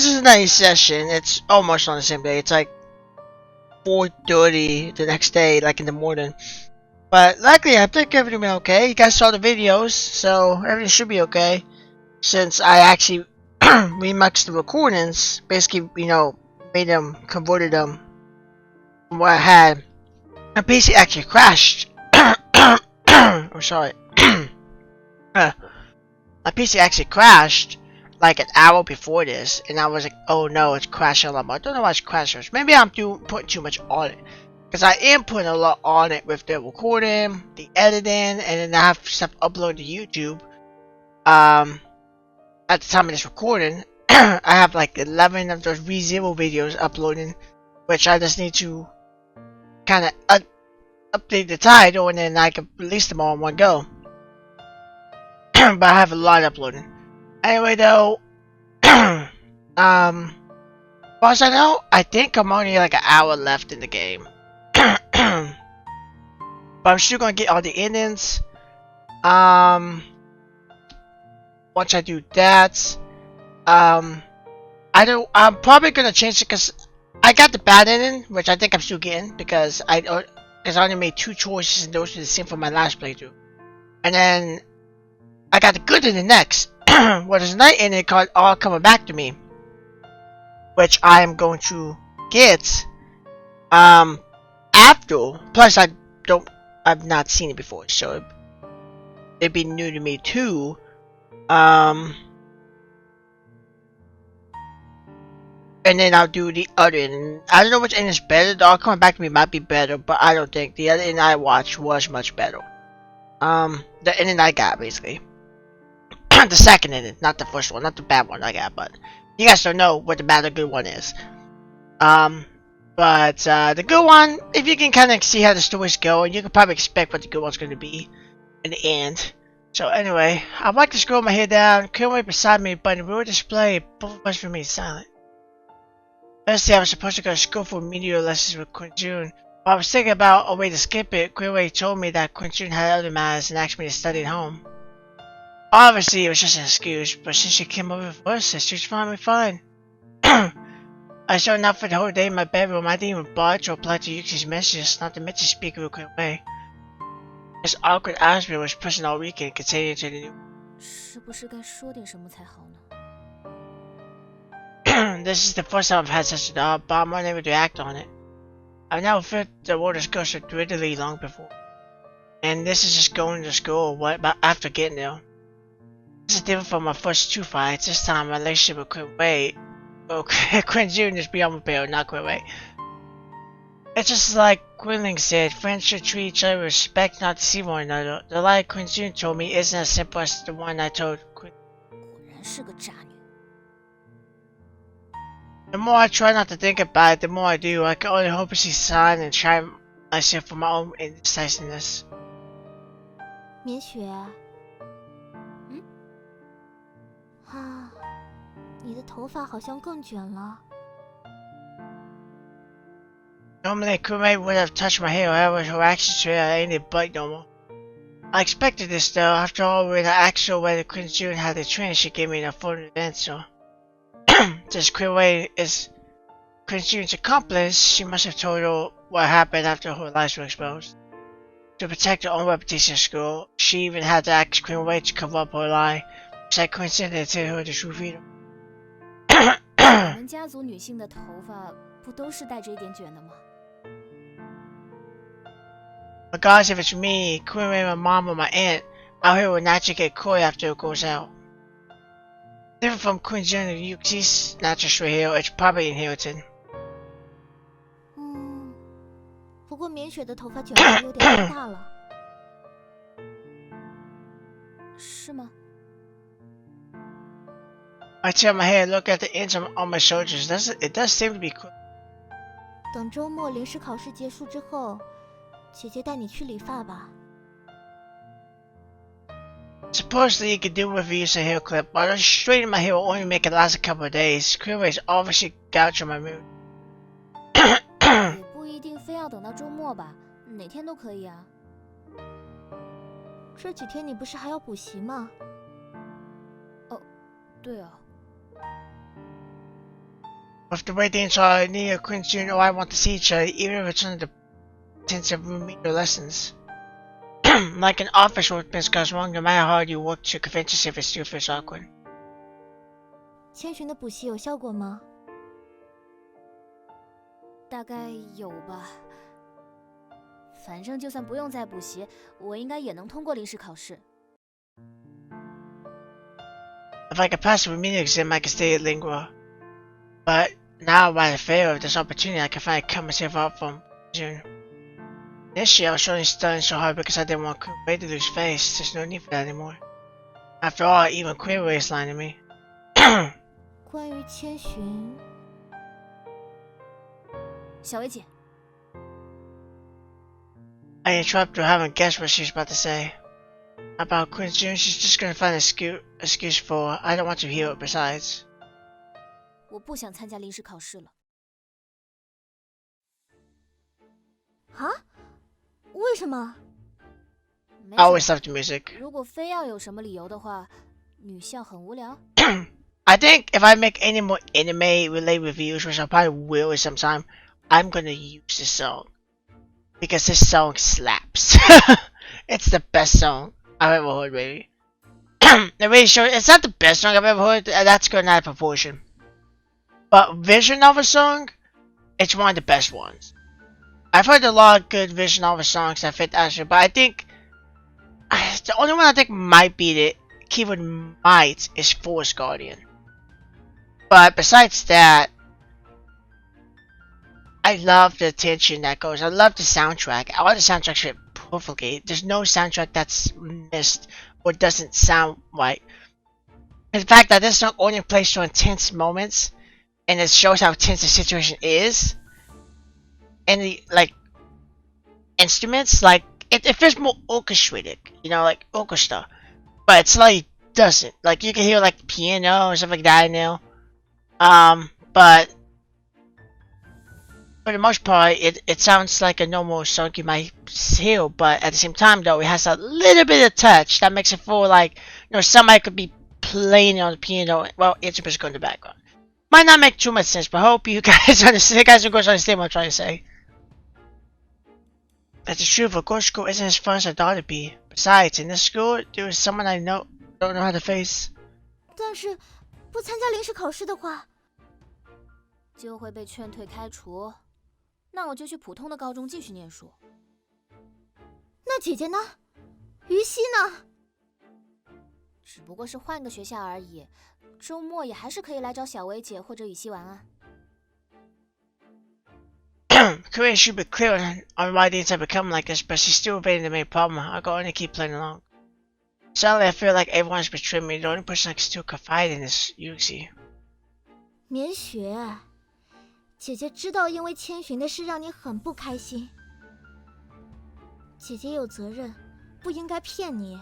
this is a nice session. It's almost on the same day. It's like 4:30 the next day, like in the morning. But luckily, I think everything went okay. You guys saw the videos, so everything should be okay. Since I actually remixed the recordings, basically, made them, converted them from what I had. My PC actually crashed. I'm sorry. My PC actually crashed like an hour before this, and I was like, oh no, it's crashing a lot more. I don't know why it's crashing. Maybe I'm putting too much on it. Because I am putting a lot on it with the recording, the editing, and then I have stuff uploaded to YouTube. At the time of this recording, I have like 11 of those ReZero videos uploading, which I just need to kind of update the title, and then I can release them all in one go. But I have a lot uploading. Anyway, though, as far as I know, I think I'm only like an hour left in the game. But I'm still gonna get all the endings. Once I do that, I'm probably gonna change it because I got the bad ending, which I think I'm still getting because I only made 2 choices and those are the same for my last playthrough. And then I got the good ending next. Well, there's a night ending called All Coming Back to Me, which I am going to get after. Plus, I've not seen it before, so it'd be new to me too. And then I'll do the other end. I don't know which end is better. The All Coming Back to Me might be better, but I don't think the other end I watched was much better. The ending I got basically. The second ending, not the first one, not the bad one I got, but you guys don't know what the bad or good one is. But the good one, if you can kind of see how the story's going, you can probably expect what the good one's going to be in the end. So anyway, I like to scroll my head down, couldn't wait beside me, but in the real display, both of us remained silent. Thursday, I was supposed to go to school for remedial lessons with Quinjun. While I was thinking about a way to skip it, Quinwei told me that Quinjun had other matters and asked me to study at home. Obviously, it was just an excuse, but since she came over first, she was fine. I zoned out for the whole day in my bedroom. I didn't even budge or reply to Yuki's messages, not to mention speaking with Quinwei. This awkward atmosphere was present all weekend, continuing to the new. 是不是该说点什么才好呢？ This is the first time I've had such a thought, but I'm unable to act on it. I've never felt the waters go so dreadfully long before. And this is just going to school, after getting there. This is different from my first 2 fights. This time my relationship with Quinwei, Quinjun is beyond repair, not Quinwei. It's just like Quinling said, friends should treat each other with respect, not deceive one another. The lie Quinjun told me isn't as simple as the one I told Quin. 果然是个渣女。 The more I try not to think about it, the more I do. I can only hope she's silent and try myself for my own indecisiveness. 绵雪，你的头发好像更卷了。 Normally, Kume would have touched my hair, however, her actions today ain't it but normal. I expected this though. After all, when I asked her whether Quinjun had the train, she gave me an affirmative answer. Since Quinwei is Quinjun's accomplice, she must have told her what happened after her lies were exposed. To protect her own reputation in school, she even had to ask Quinwei to cover up her lie, said Quinjun and tell her the truth either. 我们家族女性的头发不都是带着一点卷的吗？ Regardless if it's me, Quinwei, my mom, or my aunt, our hair will naturally get coy after it goes out. Different from Quinjun and Yuki's natural straight hair, it's probably inherited. 不过绵雪的头发卷得有点太大了。是吗？ I tell my hair, look at the ends on my shoulders. It does seem to be cool. 等周末临时考试结束之后，姐姐带你去理发吧。 Supposedly you could do with use a hair clip, but straightening my hair will only make it last a couple of days. Quinwei is obviously gouging my mood. 也不一定非要等到周末吧，哪天都可以啊。这几天你不是还要补习吗？哦，对啊。With the way things are, neither Quinn Jr. or I want to see each other, even if it's under the pretense of remedial lessons. Like an office workplace goes wrong, no matter how hard you work to convince yourself, it still feels awkward. 千寻的补习有效果吗？大概有吧。反正就算不用再补习，我应该也能通过临时考试。If I could pass the remedial exam, I could stay at Lingua. But now, by the favor of this opportunity, I can finally cut myself out from June. Initially, I was only studying so hard because I didn't want Quinn to lose face. There's no need for that anymore. After all, even Quinn was lying to me. 关于千寻，小薇姐， I interrupted her, haven't guessed what she was about to say. About Quinn June, she's just gonna find an excuse for her. I don't want to hear it besides. 我不想参加临时考试了。啊？为什么？没 I always 什么 loved the music. 如果非要有什么理由的话，女校很无聊。I think if I make any more anime-related reviews, which I probably will at some time, I'm gonna use this song. Because this song slaps. It's the best song I've ever heard, baby. It really shows, it's not the best song I've ever heard, that's going out of proportion. But Vision Novel song, it's one of the best ones. I've heard a lot of good Vision Novel songs that fit Asher, but I think the only one I think might beat it, keyword might, is Forest Guardian. But besides that, I love the attention that goes. I love the soundtrack. All the soundtracks fit perfectly. There's no soundtrack that's missed or doesn't sound right. And the fact that this song only plays during tense moments, and it shows how tense the situation is. And the instruments, it feels more orchestrated, like orchestra. But it's like it doesn't. Like you can hear piano and stuff like that now. But for the most part, it sounds like a normal song you might hear, but at the same time, though, it has a little bit of touch that makes it feel like, somebody could be playing on the piano. Well, instruments go in the background. Might not make too much sense, but I hope you guys understand. You guys and girls understand what I'm trying to say. That's the truth. Of course, school isn't as fun as I thought it'd be. Besides, in this school, there is someone I don't know how to face. 但是不参加临时考试的话，就会被劝退开除。那我就去普通的高中继续念书。那姐姐呢？于西呢？只不过是换个学校而已，周末也还是可以来找小薇姐或者雨熙玩啊。Korea should be clear on why things have become like this, but she's still evading the main problem. I can only keep playing along. Sadly, I feel like everyone's betrayed me. The only person I can still confide in is Yuxi. 绵雪，姐姐知道因为千寻的事让你很不开心，姐姐有责任，不应该骗你。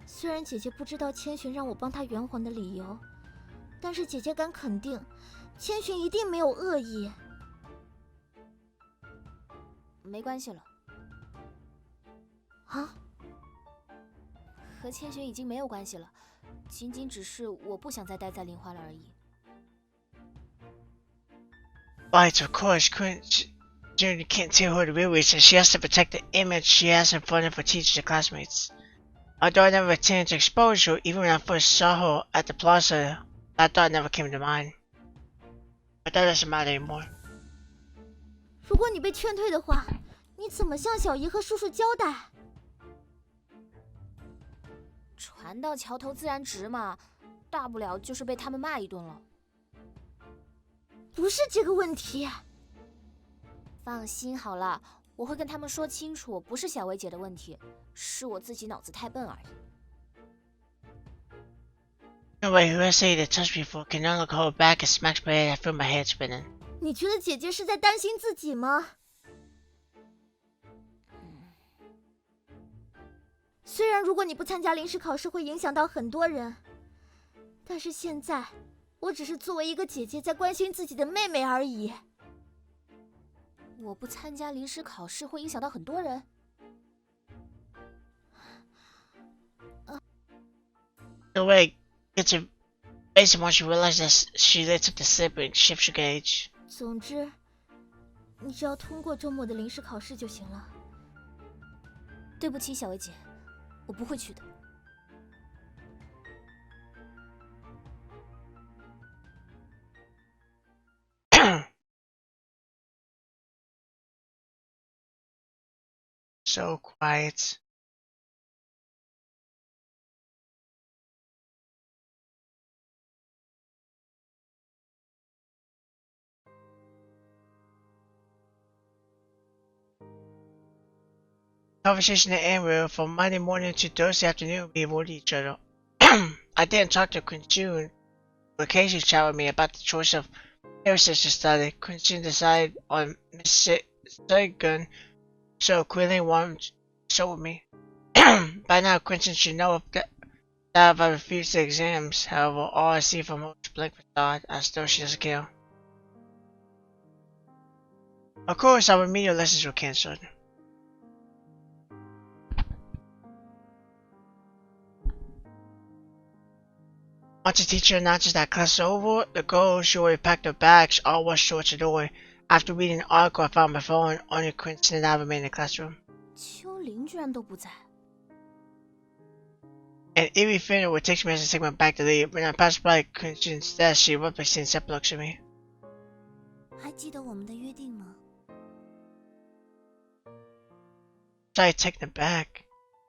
虽然姐姐不知道千寻让我帮她圆谎的理由，但是姐姐敢肯定，千寻一定没有恶意。没关系了。啊？和千寻已经没有关系了，仅仅只是我不想再待在林花了而已。Right, of course, Junior can't tell her the real reason. She has to protect the image she has in front of her teachers and classmates. Although I never attended to exposure, even when I first saw her at the plaza, that thought never came to mind. But that doesn't matter anymore. 如果你被劝退的话，你怎么向小姨和叔叔交代？船到桥头自然直嘛，大不了就是被他们骂一顿了。不是这个问题。放心好了，我会跟他们说清楚，不是小薇姐的问题，是我自己脑子太笨而已。Anyway, who has said that touched me before can no longer hold back and smacks my head. I feel my head spinning. 你觉得姐姐是在担心自己吗？虽然如果你不参加临时考试会影响到很多人，但是现在我只是作为一个姐姐在关心自己的妹妹而已。我不参加临时考试会影响到很多人？No way, Basically, once you realize that she lit up the slip and shifts your gauge. 总之，你只要通过周末的临时考试就行了。对不起，小薇姐，我不会去的。So quiet. Conversation that ended from Monday morning to Thursday afternoon we avoided each other. I didn't talk to Quincy, who occasionally chat with me about the choice of heritage to study. Quincy decided on Michigan, so Quillen wanted to show with me. By now, Quincy should know that if I refuse the exams. However, all I see from her is blank facade, and still she doesn't care. Of course, our remedial lessons were cancelled. Once the teacher announces that class is over, the girls she already packed their bags all rushed towards the door. After reading an article I found on my phone, only Quincy and I remained in the classroom. 秋玲居然都不在。 An eerie feeling would take me as I take my back to leave. When I passed by Quincy's desk, she rubbed my chin and looks at me. 还记得我们的约定吗？ So I taken it back.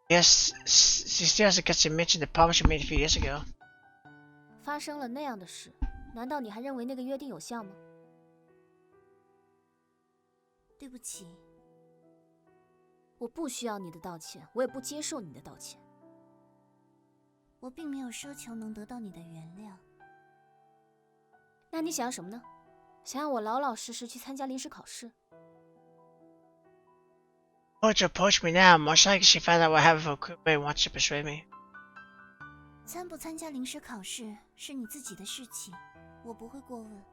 Yes, she still hasn't got to mention the promise she made a few years ago. 发生了那样的事，难道你还认为那个约定有效吗？对不起，我不需要你的道歉，我也不接受你的道歉。我并没有奢求能得到你的原谅。那你想要什么呢？想要我老老实实去参加临时考试？ Oh, to approach me now, most likely she found out what happened for a quick way and wants to persuade me. 参不参加临时考试是你自己的事情，我不会过问。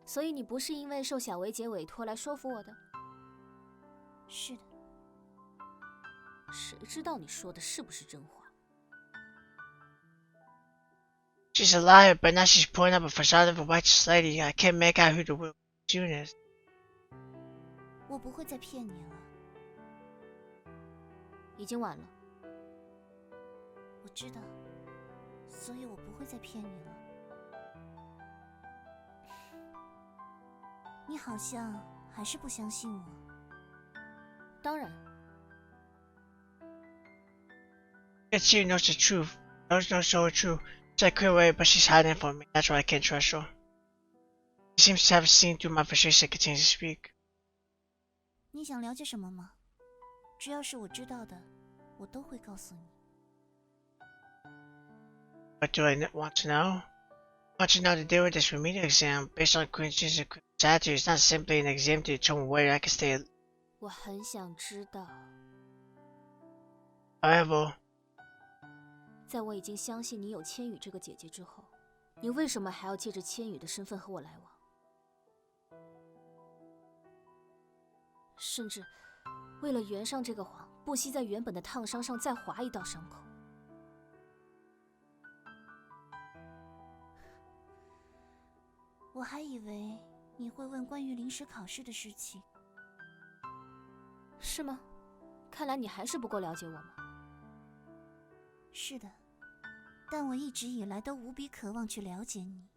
所以你不是因为受小维姐委托来说服我的？是的。谁知道你说的是不是真话？ She's a liar, but now she's putting up a facade of a righteous lady. I can't make out who the real June is. 我不会再骗你了。已经晚了。我知道，所以我不会再骗你了。你好像还是不相信我。当然。She knows the truth. Knows so true. It's like clear away, but she's hiding it from me. That's why I can't trust her. She seems to have seen through my frustration and continues to speak. 你想了解什么吗？只要是我知道的，我都会告诉你。What do I want to know? I want to know the deal with this remedial exam. Based on Quincy's attitude, it's not simply an exam to determine whether I can stay. 我很想知道。 However, 在我已经相信你有千羽这个姐姐之后，你为什么还要借着千羽的身份和我来往？甚至为了圆上这个谎，不惜在原本的烫伤上再划一道伤口。我还以为你会问关于临时考试的事情。是吗？看来你还是不够了解我嘛。是的，但我一直以来都无比渴望去了解你，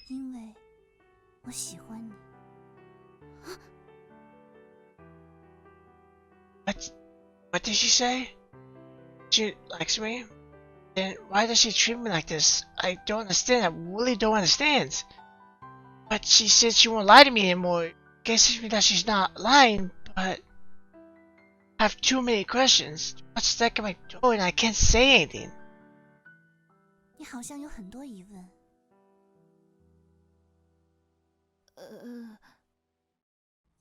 因为我喜欢你。What did she say? She likes me? Then why does she treat me like this? I don't understand. I really don't understand. But she said she won't lie to me anymore. Guess it means that she's not lying, but I have too many questions. What's stuck in my throat and I can't say anything. 你好像有很多疑问。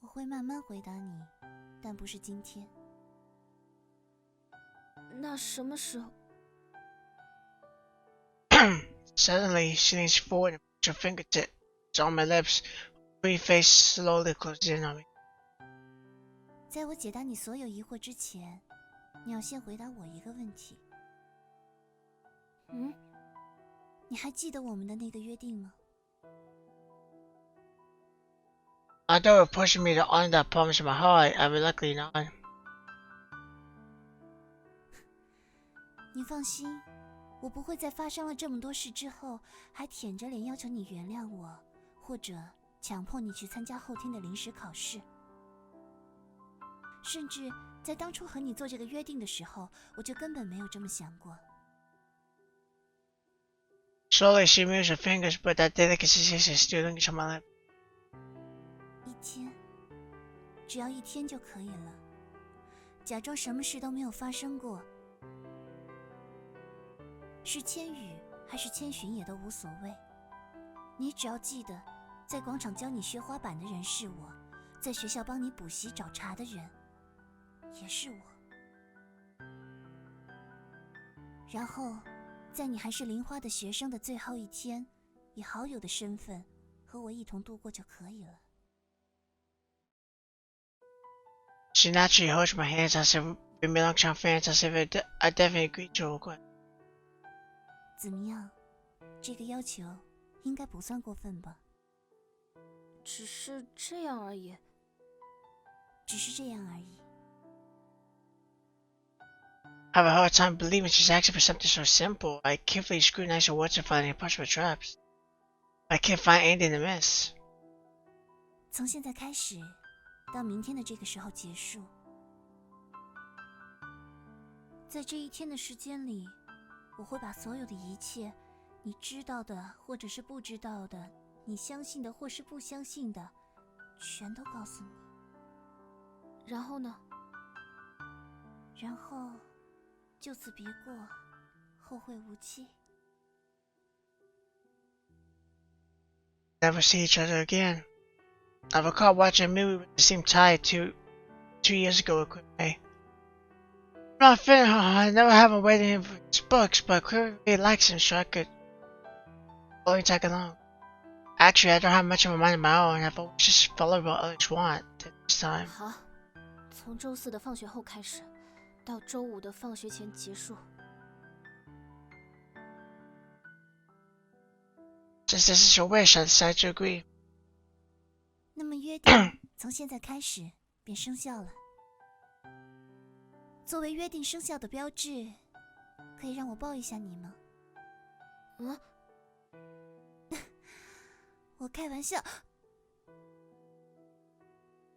我会慢慢回答你，但不是今天。那什么时候？ Suddenly, she leans forward and puts her fingertips on my lips. Her face slowly closes in on me. 在我解答你所有疑惑之前，你要先回答我一个问题。嗯，你还记得我们的那个约定吗？ Although it pushed me to honor that promise in my heart, I reluctantly not. 你放心，我不会在发生了这么多事之后，还舔着脸要求你原谅我，或者强迫你去参加后天的临时考试。甚至在当初和你做这个约定的时候，我就根本没有这么想过。Slowly she moves her fingers, but that delicacy is still lingers on my lip. 一天，只要一天就可以了，假装什么事都没有发生过。是千语还是千寻也都无所谓，你只要记得，在广场教你学滑板的人是我，在学校帮你补习找茬的人也是我。然后，在你还是零花的学生的最后一天，以好友的身份和我一同度过就可以了。She naturally holds my hands as if we're Melancholy fans, as if I definitely agreed to her request. 怎么样？这个要求应该不算过分吧？只是这样而已。只是这样而已。I have a hard time believing she's asking for something so simple. I carefully scrutinize her words to find any possible traps. I can't find anything to miss. 从现在开始，到明天的这个时候结束，在这一天的时间里，我会把所有的一切，你知道的或者是不知道的，你相信的或是不相信的，全都告诉你。然后呢？然后就此别过，后会无期。Never see each other again. I recall watching a movie with the same tie two years ago with Quinn. I'm not feeling I never have him waiting him for his books, but Quinn really likes him, so I could only tag along. Actually, I don't have much of a mind of my own. I've always just followed what others want. This time. 好，从周四的放学后开始，到周五的放学前结束。Since this is your wish, I decided to agree. 那么约定从现在开始便生效了。作为约定生效的标志，可以让我抱一下你吗？嗯？我开玩笑。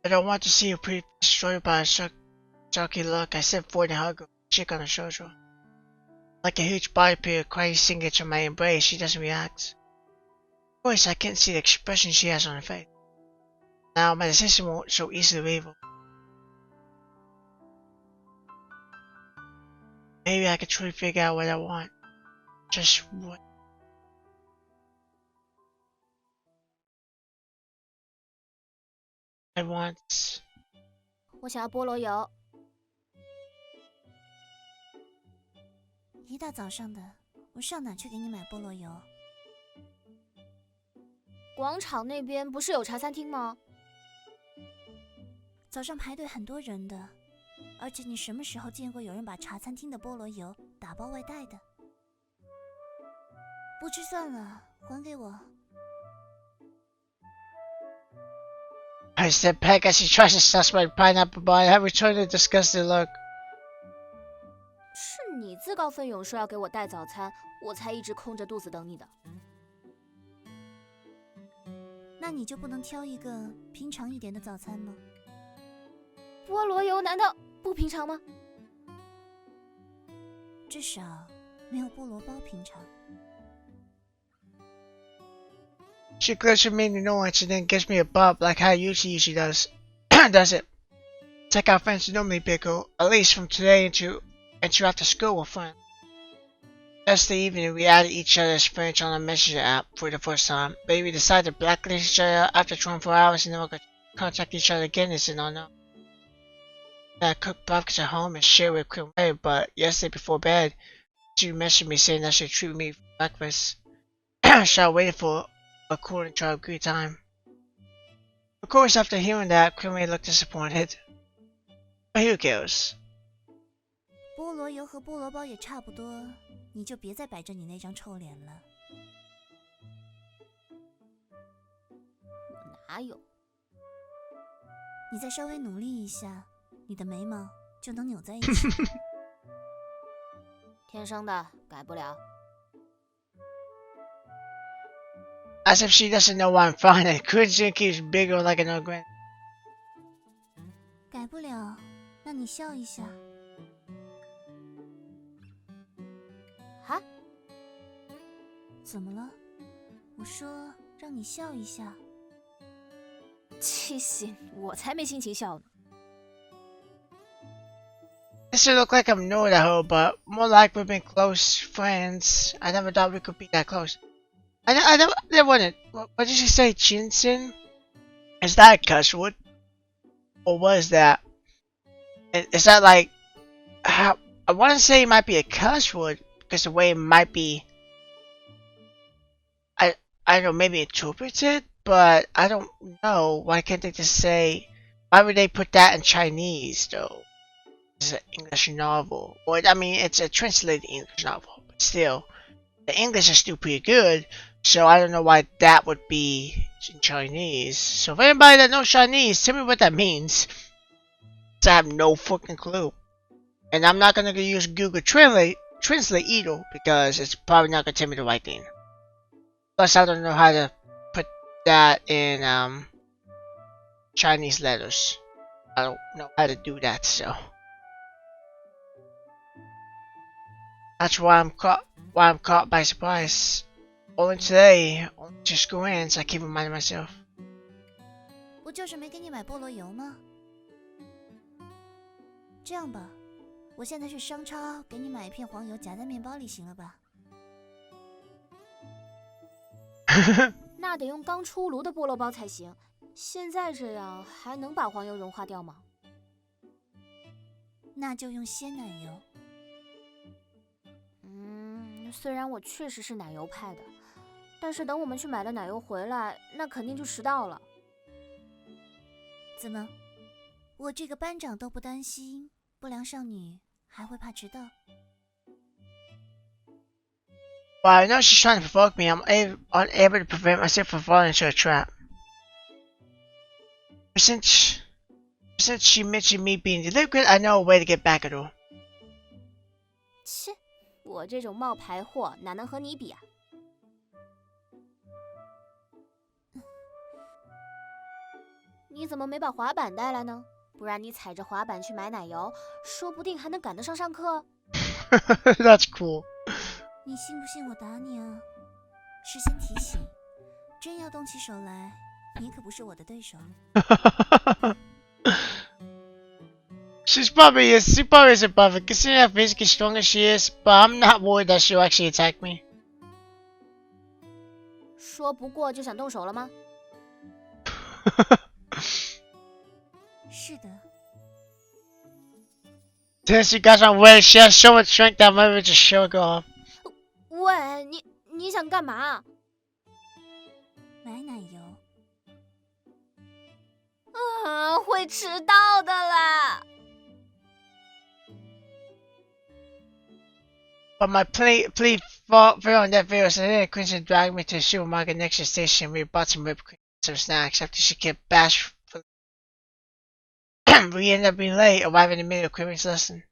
I don't want to see you destroyed by a shocky look. I step forward and hug her, cheek on her shoulder. Like a huge body pillow, quietly sinking to my embrace, she doesn't react. Of course, I can't see the expression she has on her face. Now, my decision won't so easily waver. Maybe I could truly figure out what I want. Just what? I want. 我想要菠萝油。一大早上的，我上哪去给你买菠萝油？广场那边不是有茶餐厅吗？早上排队很多人的，而且你什么时候见过有人把茶餐厅的菠萝油打包外带的？不吃算了，还给我。I step back as she tries to suss my pineapple bite. I returned a disgusted look. 是你自告奋勇说要给我带早餐，我才一直空着肚子等你的。那你就不能挑一个平常一点的早餐吗？菠萝油难道不平常吗？至少没有菠萝包平常。She glares at me in annoyance and then gives me a bump like how usually does. Does it? It's like our friends normally bickle, at least from today into after school we're friends. Yesterday evening we added each other's friends on a messenger app for the first time. Maybe we decided to blacklist each other after 24 hours and then we're going to contact each other again is an unknown. I cook breakfast at home and share with Quinn Ray, but yesterday before bed, she messaged me saying that she'd treat me for breakfast. So I waited for according to our agreed time. Of course, after hearing that, Quinn Ray looked disappointed. But who cares? 包油和菠萝包也差不多，你就别再摆着你那张臭脸了。哪有？你再稍微努力一下，你的眉毛就能扭在一起。天生的，改不了。As if she doesn't know why I'm fine, and Quincy keeps bigger like an old grin. 改不了，那你笑一下。哈？怎么了？我说让你笑一下。气醒，我才没心情笑呢。This should look like I'm new to her, but more like we've been close friends. I never thought we could be that close. I never wanted. What did she say, Chinsin? Is that a cuss word? Or what is that? Is that like... How, I want to say it might be a cuss word, because the way it might be... I don't know, maybe interpreted? But I don't know. Why can't they just say... Why would they put that in Chinese, though? It's an English novel. Or, I mean, it's a translated English novel. But still, the English is still pretty good. So I don't know why that would be in Chinese. So if anybody that knows Chinese, tell me what that means. I have no fucking clue. And I'm not gonna use Google Translate either, because it's probably not gonna tell me the right thing. Plus, I don't know how to put that in Chinese letters. I don't know how to do that, so that's why I'm caught by surprise. Only today, only just glance, I keep reminding myself. 不就是没给你买菠萝油吗？这样吧，我现在去商超给你买一片黄油夹在面包里，行了吧？那得用刚出炉的菠萝包才行。现在这样还能把黄油融化掉吗？那就用鲜奶油。虽然我确实是奶油派的，但是等我们去买了奶油回来，那肯定就迟到了。怎么，我这个班长都不担心不良少女还会怕迟到？ Well, I know she's trying to provoke me. I'm unable to prevent myself from falling into a trap. But since she mentioned me being delinquent, I know a way to get back at her. 切，我这种冒牌货哪能和你比啊？你怎么没把滑板带来呢？不然你踩着滑板去买奶油，说不定还能赶得上上课。That's cool. 你信不信我打你啊？事先提醒，真要动起手来，你可不是我的对手。She probably isn't perfect, considering how physically strong as she is, but I'm not worried that she'll actually attack me. 说不过就想动手了吗？是的。Since she got some weight, she has so much strength that I might just show her off. 喂，你想干嘛？买奶油。会迟到的啦。But my plea fell on deaf ears, and then Quincy dragged me to the supermarket next to the station. We bought some whipped cream and some snacks. After she kept bashfully, we ended up being late, arriving in the middle of Quimby's lesson.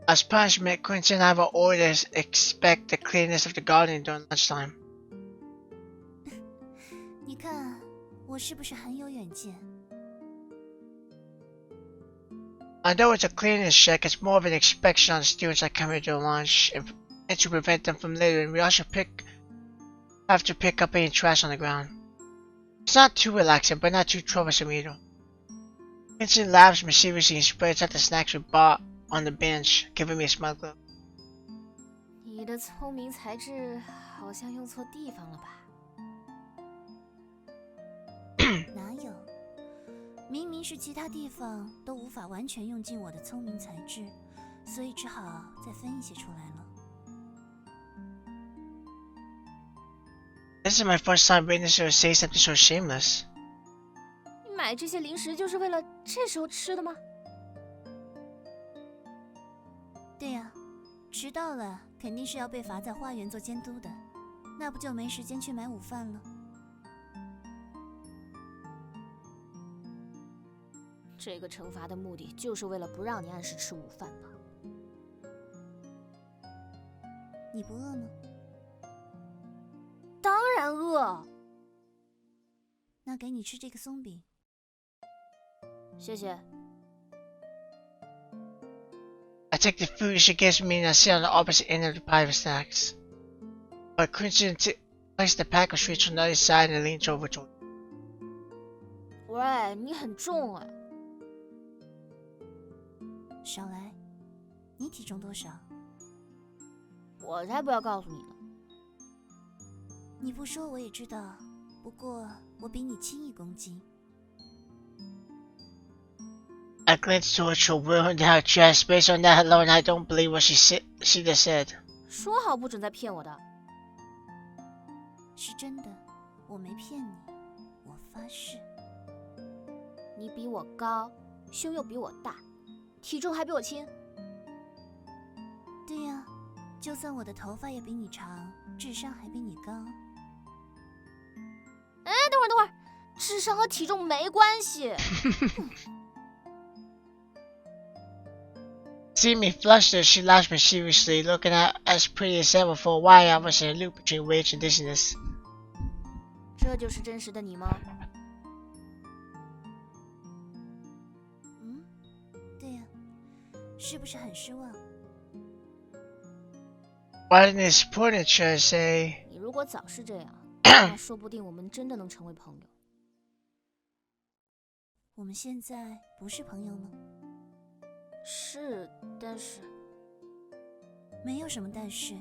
As punishment, Quincy and I were ordered to expect the cleanliness of the garden during lunchtime. 你看，我是不是很有远见？ Although it's a cleanliness check, it's more of an inspection on the students that come here during lunch, and to prevent them from littering. We also have to pick up any trash on the ground. It's not too relaxing, but not too troublesome either. Vincent laughs mischievously and spreads out the snacks we bought on the bench, giving me a smug look. 你的聪明才智好像用错地方了吧？哪有？明明是其他地方都无法完全用尽我的聪明才智，所以只好再分一些出来了。This is my first time witnessing her say something so shameless. 买这些零食就是为了这时候吃的吗？对呀，迟到了肯定是要被罚在花园做监督的，那不就没时间去买午饭了？这个惩罚的目的就是为了不让你按时吃午饭吧？你不饿吗？当然饿。那给你吃这个松饼。谢谢。I take the food she gives me and I sit on the opposite end of the pile of snacks. But coincidentally, place the pack of sweets on the other side and leans over to me. 喂，你很重哎。少来，你体重多少？我才不要告诉你呢。你不说我也知道，不过我比你轻1公斤。I glanced towards her worn-out dress. Based on that alone, I don't believe what she just said. 说好不准再骗我的。是真的，我没骗你，我发誓。你比我高，胸又比我大，体重还比我轻。对呀，就算我的头发也比你长，智商还比你高。哎，等会儿，智商和体重没关系。Seeing me flustered, she laughed mischievously, looking as pretty as ever. For a while, I was in a loop between rage and dizziness. 这就是真实的你吗？对呀，是不是很失望？ Why didn't it support it, should I say? 你如果早是这样，那说不定我们真的能成为朋友。我们现在不是朋友吗？是，但是没有什么但是，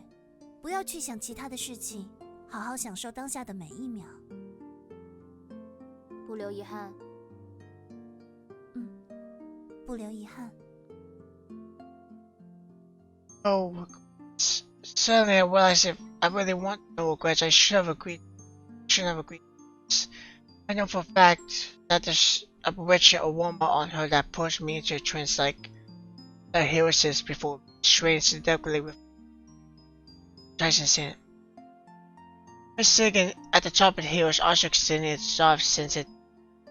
不要去想其他的事情，好好享受当下的每一秒。不留遗憾。不留遗憾。Oh, suddenly I realized if I really want no regrets, I shouldn't have agreed. I know for a fact that there's a bewitching aroma on her that pushed me into a trance like the hero says before, straight seductively with Tyson's in it. Miss Sigan at the top of the hill is also extending its soft, sensitive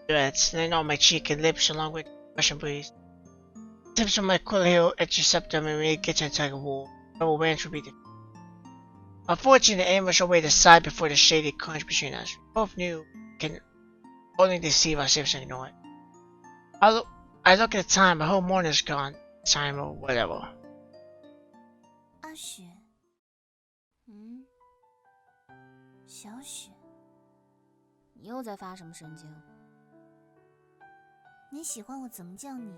threads, laying on my cheek and lips along with the Russian breeze. Tips from my cool heel intercept them and really get into a wall. No range would be different. Unfortunately, the aim was away the side before the shady crunch between us. We both knew we can only deceive ourselves and ignore it. I look at the time, the whole morning is gone. Time or whatever. 阿雪，小雪，你又在发什么神经？你喜欢我怎么叫你？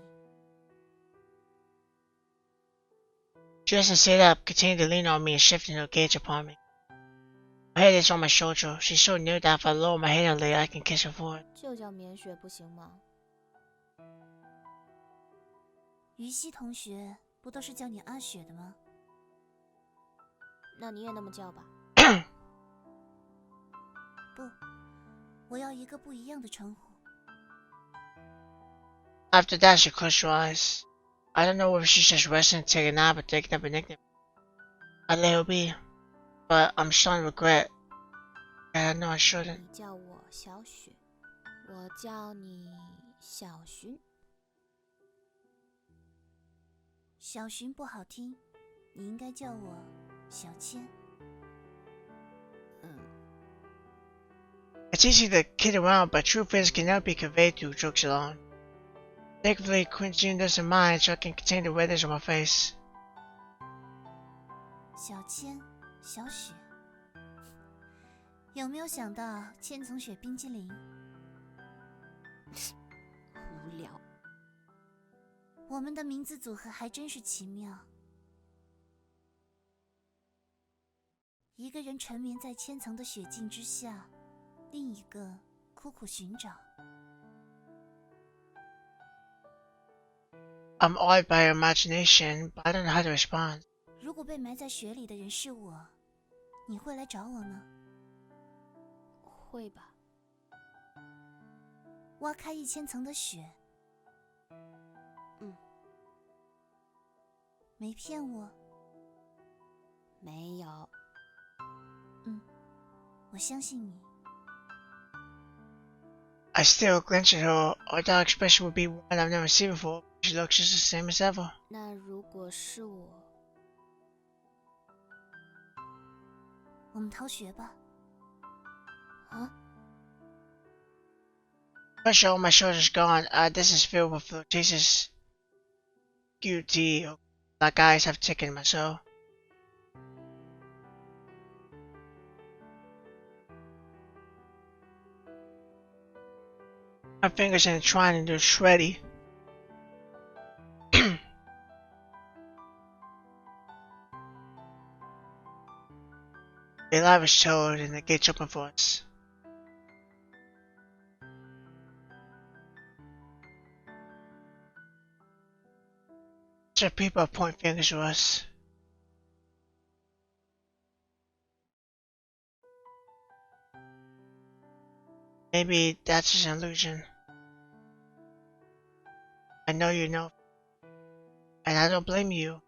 She doesn't sit up, continuing to lean on me and shifting her gaze upon me. Her head is on my shoulder. She's so near that if I lower my head and lay, I can kiss her forehead. 就叫棉雪不行吗？于西同学不都是叫你阿雪的吗？那你也那么叫吧。不，我要一个不一样的称呼。 After that, she closed her eyes. I don't know if she's just resting, taking a nap, or taking up a nickname. I let her be, but I'm starting to regret. I know I shouldn't. 你叫我小雪，我叫你小寻。小寻不好听，你应该叫我小千。It's easy to kid around, but true feelings cannot be conveyed through jokes alone. Thankfully, Quincy doesn't mind, so I can contain the redness on my face. 小千，小雪，有没有想到千层雪冰激凌？无聊。我们的名字组合还真是奇妙。一个人沉眠在千层的雪境之下，另一个苦苦寻找。I'm awed by her imagination, but I don't know how to respond. 如果被埋在雪里的人是我，你会来找我吗？会吧。挖开1000层的雪。没骗我。没有。我相信你。I still glance at her. Her dark expression would be one I've never seen before. She looks just the same as ever. 那如果是我，我们逃学吧。啊？ Pressure on my shoulders gone. This is filled with flirtatious beauty. Like eyes have taken my soul. My fingers entwined into shreddy. The light was told and the gates open for us. So people point fingers to us. Maybe that's just an illusion. I know you know. And I don't blame you.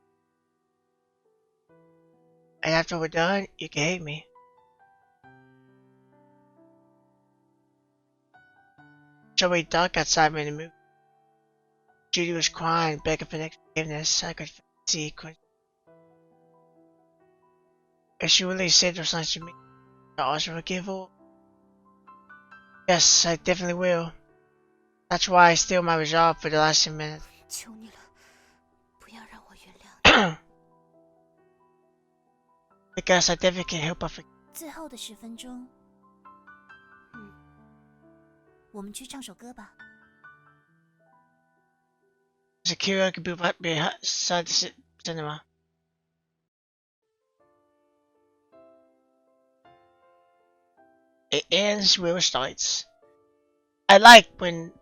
And after we're done, you can hate me. It's already dark outside me in the movie. Judy was crying, begging for forgiveness. I could see Quinn. If she really said those things to me, I'll also forgive her. Yes, I definitely will. That's why I steal my resolve for the last 10 minutes. 求你了，不要让我原谅你。Because I definitely can't help but forgive. 最后的10分钟，我们去唱首歌吧。Secure could be beside the cinema. It ends where it starts. I like when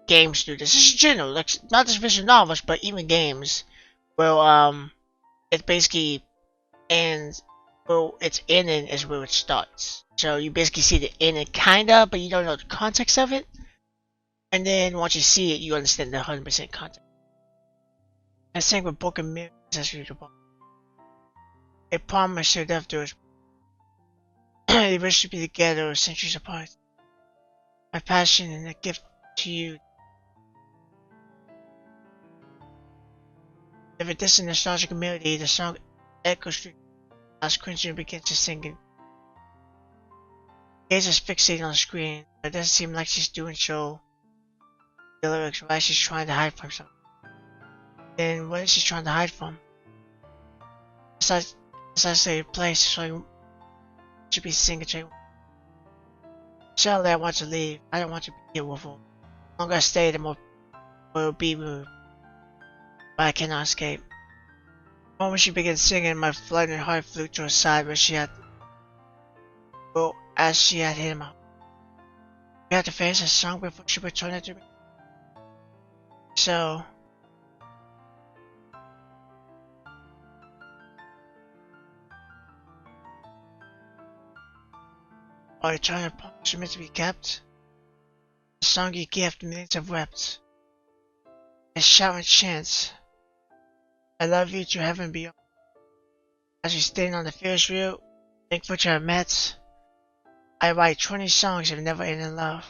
games do this. This is general, like not just visual novels, but even games. Well, it basically ends. Well, its ending is where it starts. So you basically see the ending, kinda, but you don't know the context of it. And then once you see it, you understand the 100% context. And same with Broken Mirrors as readable. A promise to death to us. They wish to be together centuries apart. My passion and a gift to you. If a distant nostalgic melody, the song echoes through as Quentin begins to sing it. Gaze is fixated on the screen, but it doesn't seem like she's doing so. The lyrics, why she's trying to hide from something. Then what is she trying to hide from? Besides the place, so you should be singing to. Sadly, I want to leave. I don't want to be here with her. The longer I stay, the more will be moved. But I cannot escape. The moment she began singing, my fluttering heart flew to her side where she had. Well, as she had hit him out. We had to finish the song before she returned it to me. So. Are eternal promise meant to be kept? The song you gift millions have wept. A shouting chants. I love you to heaven beyond. As we stand on the Ferris wheel, think what you have met. I write 20 songs of never ending love.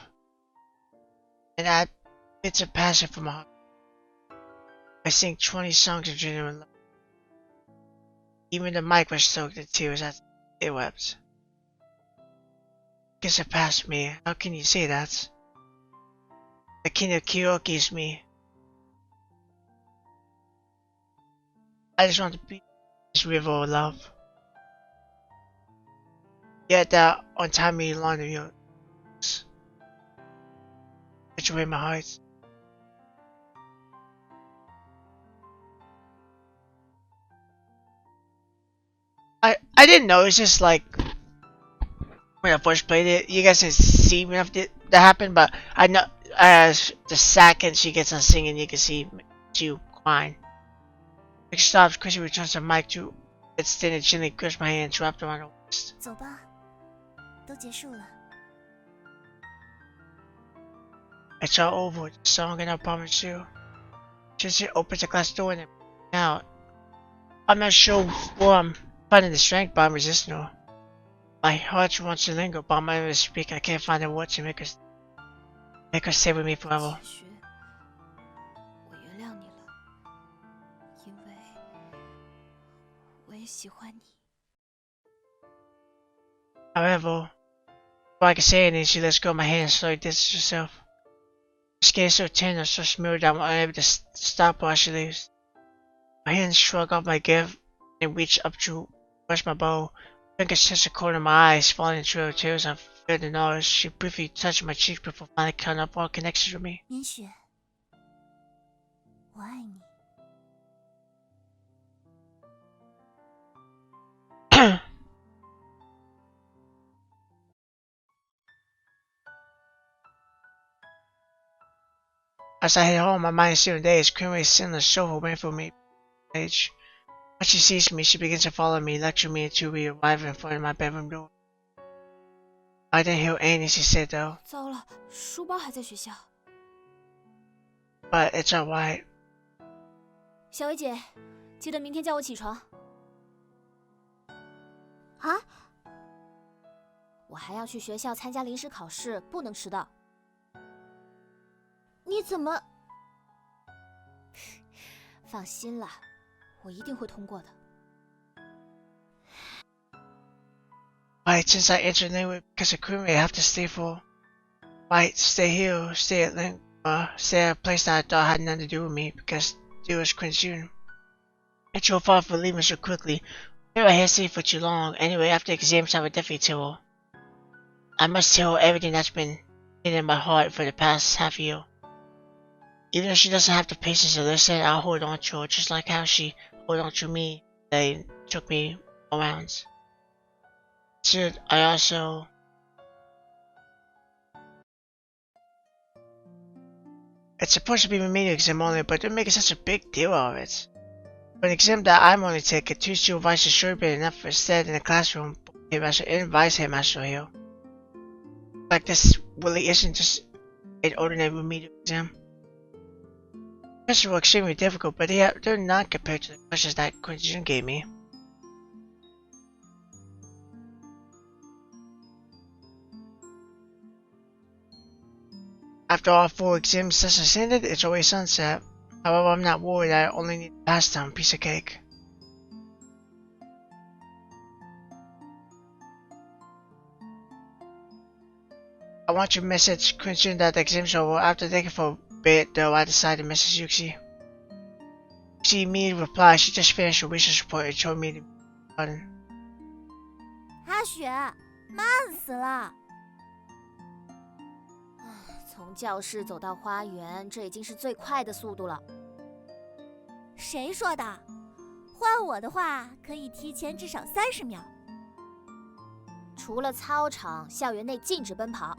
And add bits of passion from my heart. I sing 20 songs of genuine love. Even the mic was soaked in tears as it wept. Guess it passed me. How can you say that? The king of karaoke is me. I just want to be this river of love. Yet that untimely line of yours. Put away my heart. I didn't know, it's just like when I first played it, you guys didn't see enough that happened, but I know as the second she gets on singing, you can see you crying. It stops, Chrissy returns the mic to extended gently grasps my hands wrapped around her waist. 走吧，都结束了。It's all over with the song, and I promise you. She opens the glass door and out. I'm not sure where I'm finding the strength, but I'm resisting her. My heart wants to linger, but I'm unable to speak. I can't find the words to make her stay with me forever. 其实我原谅你了，因为我也喜欢你。 However, before I can say anything, she lets go of my hand and slowly distances herself. Her skin is so tender, so smooth that I'm unable to stop her as she leaves. My hands shrug off my gift and reach up to brush my bow. Fingers touch the corner of my eyes, falling into her tears. I feel the nose. She briefly touched my cheek before finally cutting up all connections with me. 明雪，我爱你。 As I head home, my mind is still in days. Queen is sitting on the sofa waiting for me. Once she sees me, she begins to follow me, lecturing me until we arrive in front of my bedroom door. I didn't hear anything she said though, 糟了，书包还在学校。 but it's alright. 小薇姐，记得明天叫我起床。啊？我还要去学校参加临时考试，不能迟到。你怎么？放心啦，我一定会通过的。 Right, since I entered Linwood because of Queen, I have to stay for. Right, stay here, stay at a place that I thought had nothing to do with me because it was Queen's June. It's your fault for leaving so quickly. Maybe I hesitated for too long. Anyway, after exams, I would definitely tell her. I must tell her everything that's been hidden in my heart for the past half year. Even though she doesn't have the patience to listen, I'll hold on to her just like how she held on to me. They took me around. Should I also... It's supposed to be remedial exam only, but they're making such a big deal out of it. For an exam that I'm only taking, 2 supervisors should be enough for instead in the classroom. Headmaster and vice headmaster here. Like this really isn't just an ordinary remedial exam. Questions were extremely difficult, but they're not compared to the questions that Queen June gave me. After all 4 exam sessions ended, it's always sunset. However, I'm not worried. I only need to pass down a piece of cake. I want your message, Quincy, that the exam's over. After thinking for a bit, though, I decided to message Yuxi. She immediately replied. She just finished her research report and told me to button. 阿雪，慢死了！从教室走到花园，这已经是最快的速度了。谁说的？换我的话，可以提前至少30秒。除了操场，校园内禁止奔跑。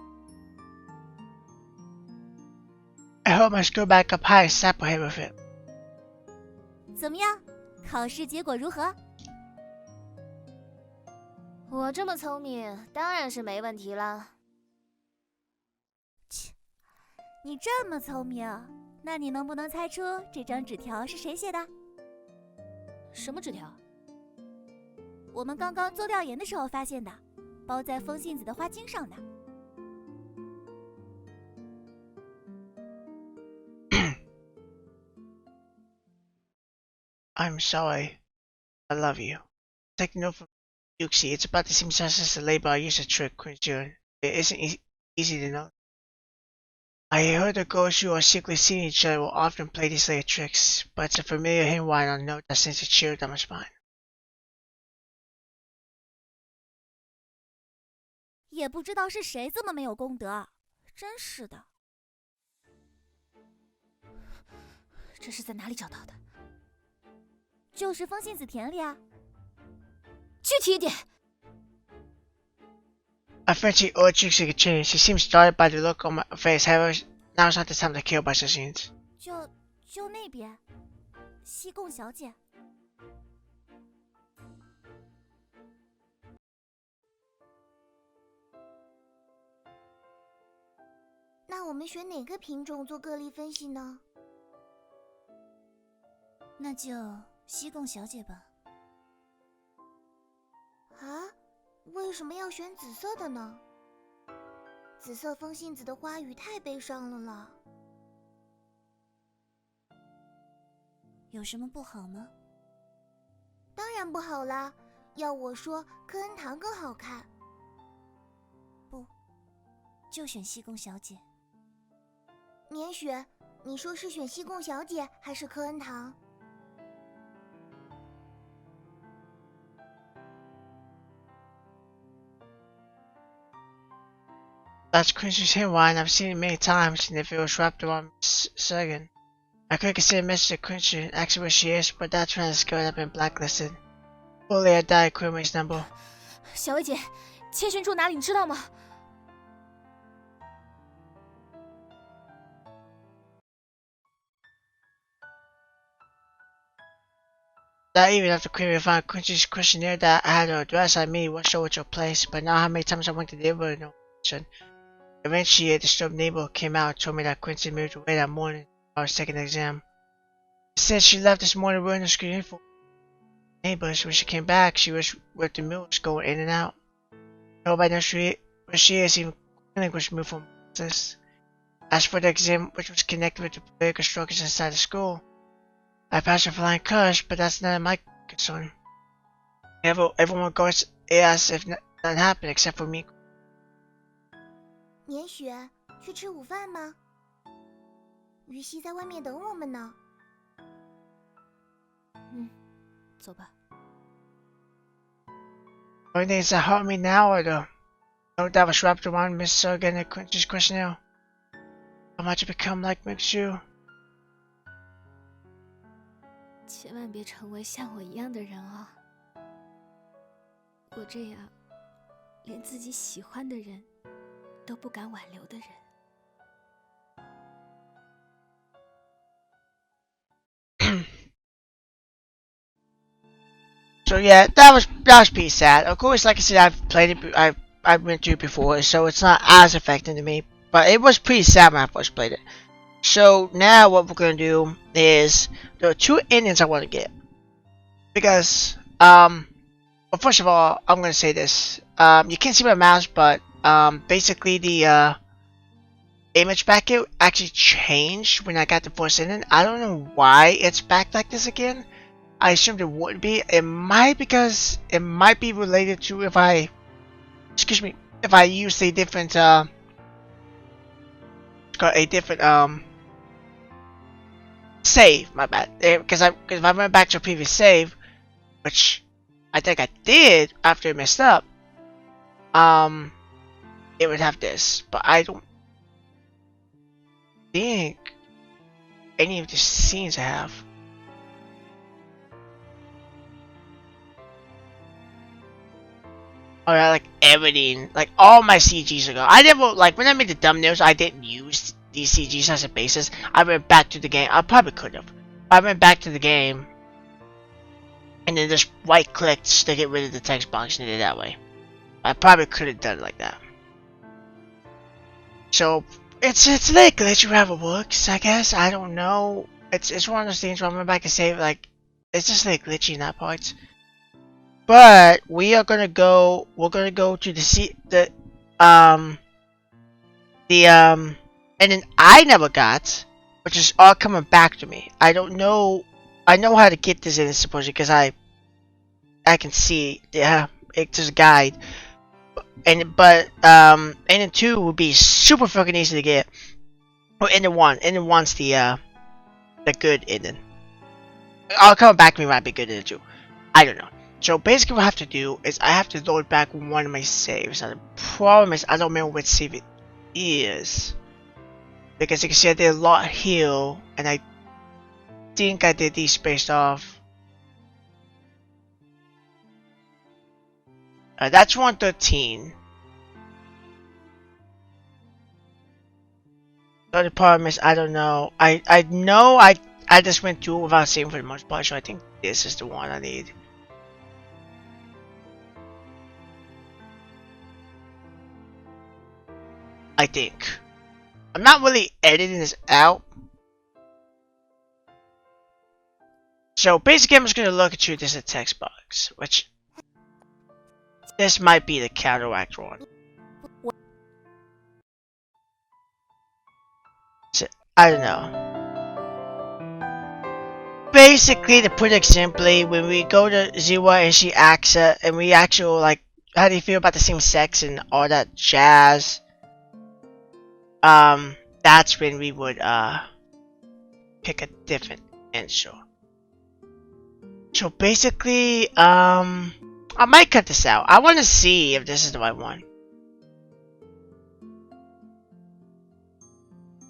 I hold my skirt back up high and slapped her head with it. 怎么样？考试结果如何？我这么聪明，当然是没问题了。切，你这么聪明，那你能不能猜出这张纸条是谁写的？什么纸条？我们刚刚做调研的时候发现的，包在风信子的花茎上的。I'm sorry. I love you. Take note from Yuxi. It's about the same size as the label I used to trick Quincy. It isn't easy to know. I heard the girls who are secretly seeing each other will often play these little tricks, but it's a familiar handwriting on a note that sends a chill down my spine. 也不知道是谁这么没有公德，真是的。这是在哪里找到的？就是风信子田里啊。具体一点。 I fancy urged Yuxi to change. She seems startled by the look on my face. However, now's not the time to kill by such scenes. 就那边，西贡小姐。那我们选哪个品种做个例分析呢？那就西贡小姐吧。啊？为什么要选紫色的呢？紫色风信子的花语太悲伤了啦。有什么不好吗？当然不好啦，要我说，科恩堂更好看。不，就选西贡小姐。年雪，你说是选西贡小姐还是科恩堂？That's Quincy's hair wine. I've seen it many times, and if it was wrapped around Miss Sagan. I could consider a message to Quincy and ask her where she is, but that transcript had been blacklisted. Fully, I died Quincy's number. 小薇姐，千寻住哪里？你知道吗？ That evening after Query found Quincy's questionnaire that I had her address, I immediately wasn't sure which her place, but now how many times I went to the neighborhood, no mention. Eventually, a disturbed neighbor came out and told me that Quincy moved away that morning while I was taking an exam. She said she left this morning wearing a school uniform. Neighbors, when she came back, she was with the mills going in and out. Nobody knows where she is, even clinic was moved from this. As for the exam, which was connected with the political struggles inside the school, I passed with flying colors, but that's none of my concern. Everyone goes as if nothing happened except for me. 年雪，去吃午饭吗？于西在外面等我们呢。走吧。 Only things that hurt me now are the note that was wrapped around Miss Sagan and Quincy's questionnaire. How much it become like makes you? 千万别成为像我一样的人啊！我这样，连自己喜欢的人都不敢挽留的人。 So yeah, that was pretty sad. Of course, like I said, I've played it. I went through it before, so it's not as affecting to me. But it was pretty sad when I first played it. So now what we're gonna do is there are two endings I want to get because well, first of all, I'm gonna say this. You can't see my mouse, but basically the image background actually changed when I got the first ending. I don't know why it's back like this again. I assumed it would be. It might be related to if I use a different save. My bad. Because if I went back to a previous save, which I think I did after it messed up, it would have this. But I don't think any of the scenes I have. Or like everything, like all my CGs ago. I never, like when I made the thumbnails, I didn't use these CGs as a basis. I went back to the game. I probably could have. I went back to the game and then just right clicked to get rid of the text box and did it that way. I probably could have done it like that. So it's like glitchy whatever works, I guess. I don't know. It's one of those things where I went back and save, like it's just like glitchy in that part. But we're gonna go to the and then I never got, which is all coming back to me. I don't know. I know how to get this in supposedly because I can see. Yeah, it's just a guide. And then 2 would be super fucking easy to get. Or ending 1. Ending 1's the good ending. I'll come back to me might be good ending 2. I don't know. So basically what I have to do is I have to load back one of my saves. Now the problem is I don't remember which save it is. Because you can see I did a lot here, and I think I did these spaced off. That's 113. The other problem is I don't know. I know I just went through it without saving for the most part, so I think this is the one I need. I think. I'm not really editing this out. So basically I'm just gonna look at you this as a text box, which this might be the counteract one. So, I don't know. Basically, to put it simply, when we go to Ziwa and she asks her, and we actually like, how do you feel about the same sex and all that jazz? That's when we would pick a different answer. So basically, I might cut this out. I want to see if this is the right one.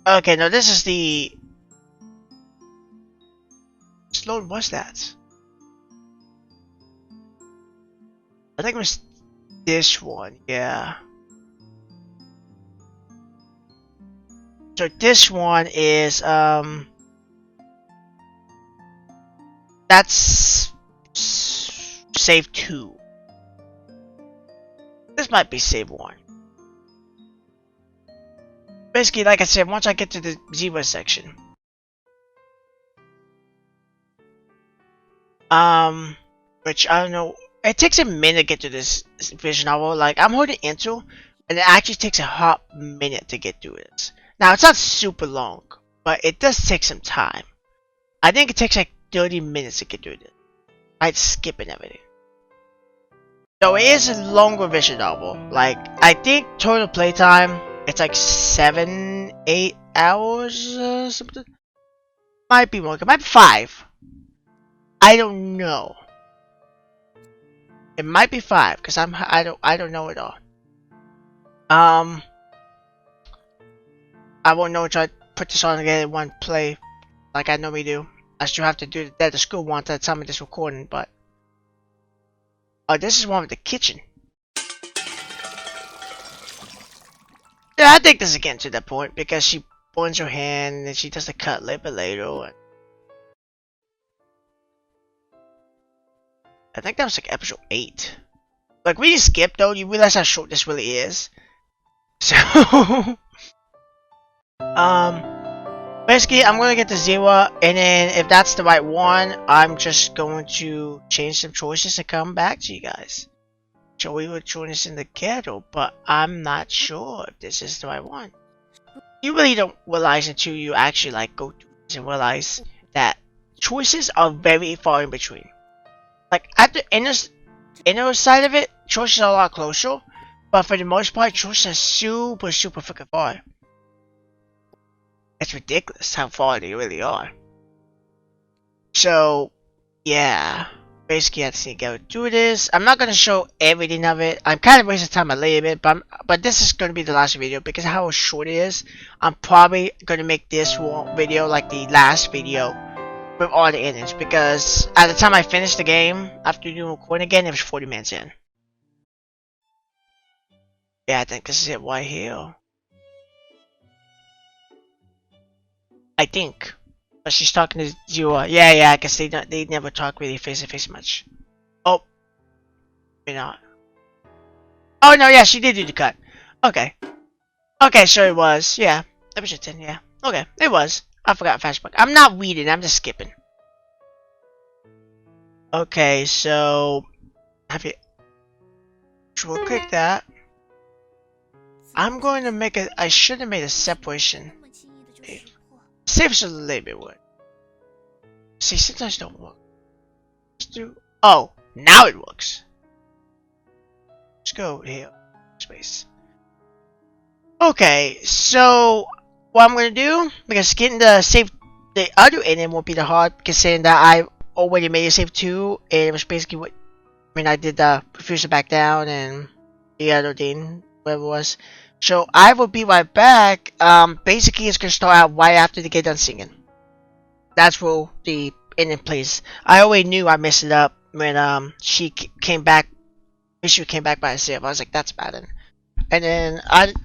Okay, no, this is the. Which load was that? I think it was this one, yeah. So this one is that's save 2. This might be save 1. Basically, like I said, once I get to the zebra section, which I don't know, it takes a minute to get to this visual novel. Like I'm holding enter, and it actually takes a hot minute to get through this. Now it's not super long, but it does take some time. I think it takes like 30 minutes to get through this. I'd skip and everything. So it is a longer visual novel. Like I think total playtime it's like 7-8 hours or something. Might be more. It might be 5. I don't know. It might be 5 because I don't know it all. I won't know until I put this on again in one play, like I normally do. I still have to do that at the school once at the time of this recording, but oh, this is one with the kitchen. Yeah, I think this is getting to that point because she burns her hand and then she does the cut lip later. And I think that was like episode 8. Like when you skip though, you realize how short this really is. So basically I'm gonna get the Ziwa, and then if that's the right one, I'm just going to change some choices and come back to you guys. Joey will join us in the ghetto, but I'm not sure if this is the right one. You really don't realize until you actually like go through this and realize that choices are very far in between. Like at the inner side of it, choices are a lot closer, but for the most part, choices are super freaking far. It's ridiculous how far they really are. So, yeah. Basically, I just need to go through this. I'm not going to show everything of it. I'm kind of wasting time a little bit, but this is going to be the last video because of how short it is. I'm probably going to make this video like the last video with all the endings, because at the time I finished the game, after doing recording again, it was 40 minutes in. Yeah, I think this is it right here. I think. But she's talking to Zua. Yeah, I guess they never talk really face to face much. Oh. Maybe not. Oh no, yeah, she did do the cut. Okay. Okay, so it was. Yeah. Episode 10, yeah. Okay, it was. I forgot flashback. I'm not reading, I'm just skipping. Okay, so have you we'll click that. I'm going to make a I should have made a separation. Saves a little bit would. See, sometimes don't work. Let's do. Oh, now it works. Let's go here. Space. Okay, so what I'm gonna do, because getting the save the other ending won't be the hard, considering that I already made a save 2, and it was basically what I did the refuse to back down and the other thing, whatever it was. So I will be right back. Basically it's gonna start out right after they get done singing. That's where the ending plays. I already knew I messed it up when she came back. She came back by herself. I was like, that's bad. And then like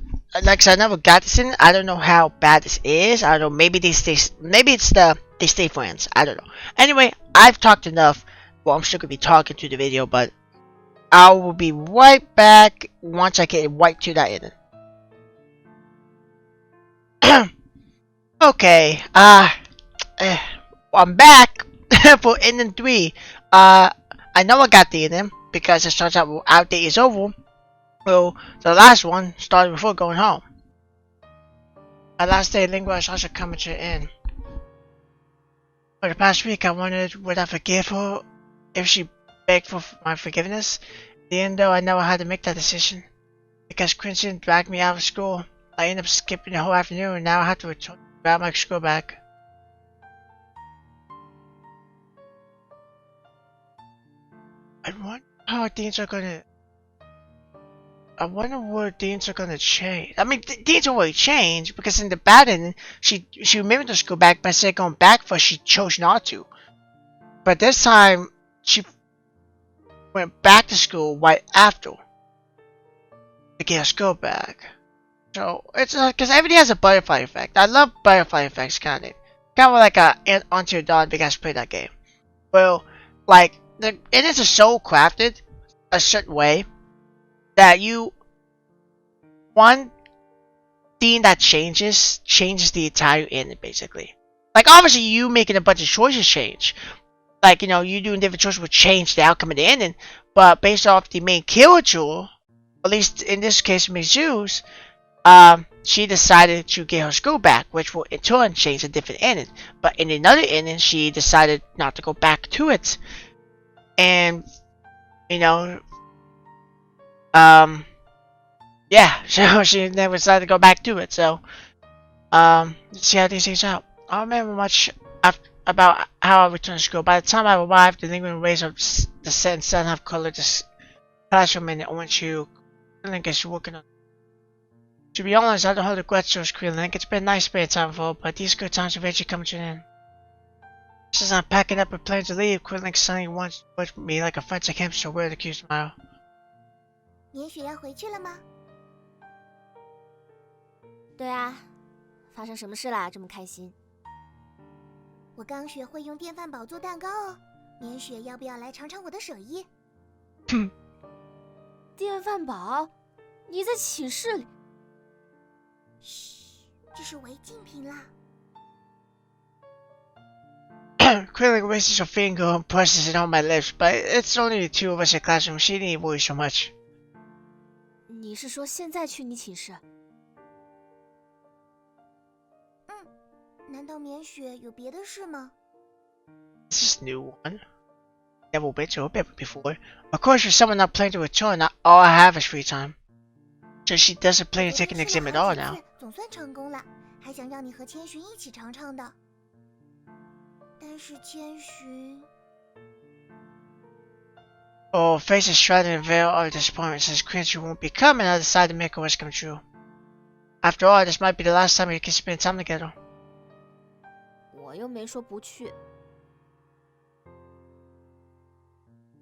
I said, I never got this in. I don't know how bad this is. I don't know. Maybe they stay. Maybe it's they stay friends. I don't know. Anyway, I've talked enough. Well, I'm still gonna be talking to the video, but I will be right back once I get right to that ending. Okay, I'm back for ending 3. I know I got the ending because it starts out with our day is over. Well, the last one started before going home. Our last day Lingua is also coming to an end. For the past week, I wondered would I forgive her if she begged for my forgiveness. In the end, though, I know I had to make that decision. Because Crimson dragged me out of school, I ended up skipping the whole afternoon and now I have to return grab my school bag. I wonder how things are gonna... I wonder what things are gonna change. I mean, things already changed because in the bad end, she remembered the school bag but instead of going back for she chose not to. But this time, she went back to school right after to get her school bag. So it's because everything has a butterfly effect. I love butterfly effects kind of like a Until Dawn. You guys play that game. Well, like it is so crafted a certain way that one thing that changes the entire ending basically. Like obviously you making a bunch of choices change. Like you doing different choices would change the outcome of the ending, but based off the main character, at least in this case, Miss Zeus. She decided to get her school back, which will in turn change a different ending. But in another ending, she decided not to go back to it. And, yeah, so she never decided to go back to it. So, let's see how these things out. I don't remember much about how I returned to school. By the time I arrived, the lingering rays of the setting sun have colored the classroom in orange hue. I think she's working on. To be honest, I don't hold regrets towards Krillin. It's been nice spare time for her, but these good times eventually come to an end. Just as I'm packing up and planning to leave, Krillin suddenly wants to watch me like a frantic hamster with a cute smile. 你也许要回去了吗？对啊，发生什么事啦？这么开心？我刚学会用电饭煲做蛋糕哦，年雪要不要来尝尝我的手艺？电饭煲？你在寝室里？嘘，这是违禁品啦。Krillin raises her finger and presses it on my lips, but it's only the two of us in classroom. She didn't worry so much. 你是说现在去你寝室？难道棉雪有别的事吗？ This is a new one. Never been to a bedroom before. Of course, for someone not planning to return, all I have is free time. So she doesn't plan to take an exam at all now. 总算成功了，还想让你和千寻一起尝尝的。但是千寻。 Oh, faces shrouded in a veil of disappointment since Crimson won't be coming. I decided to make her wish come true. After all, this might be the last time we can spend time together. 我又没说不去。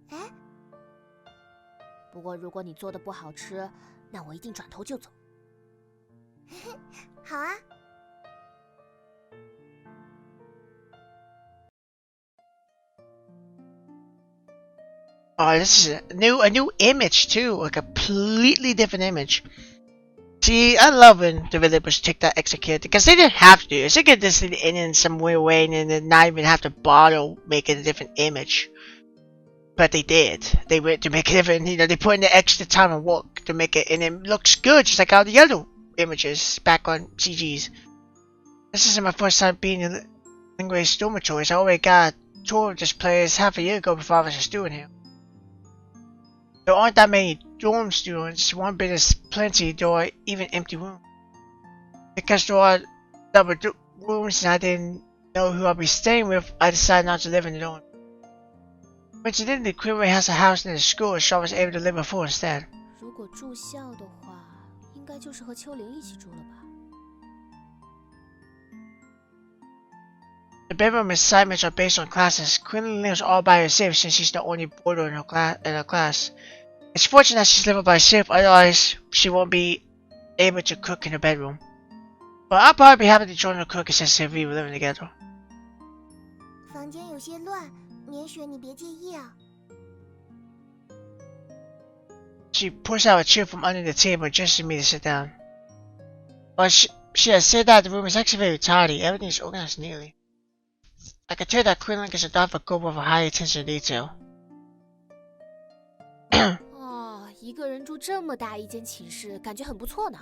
哎，不过如果你做的不好吃，那我一定转头就走。好啊。Oh, this is a new image too, a completely different image. See, I love when developers take that extra care because they didn't have to. They could just in some weird way and then not even have to bother making a different image. But they did. They went to make it different. They put in the extra time and work to make it, and it looks good, just like all the other images back on CGs. This isn't my first time being in Lingua's dormitories. I already got a tour of this place half a year ago before I was a student here. There aren't that many dorm students. One bed is plenty. There are even empty rooms. Because there are double rooms and I didn't know who I'd be staying with, I decided not to live in the dorm. Coincidentally, Quinway has a house near the school, so I was able to live with her instead. 如果住校的话，应该就是和秋玲一起住了吧？ The bedroom assignments are based on classes. Quinlan lives all by herself since she's the only boarder in her class. It's fortunate that she's living by herself, otherwise she won't be able to cook in her bedroom. But I'll probably be happy to join her cooking since we were living together. 房间有些乱，棉雪你别介意啊。 She pushed out a chair from under the table just for me to sit down. She has said that the room is actually very tidy. Everything is organized neatly. I can tell that Quinlan is a dog for go with a high attention to detail. 哦，一个人住这么大一间寝室，感觉很不错呢。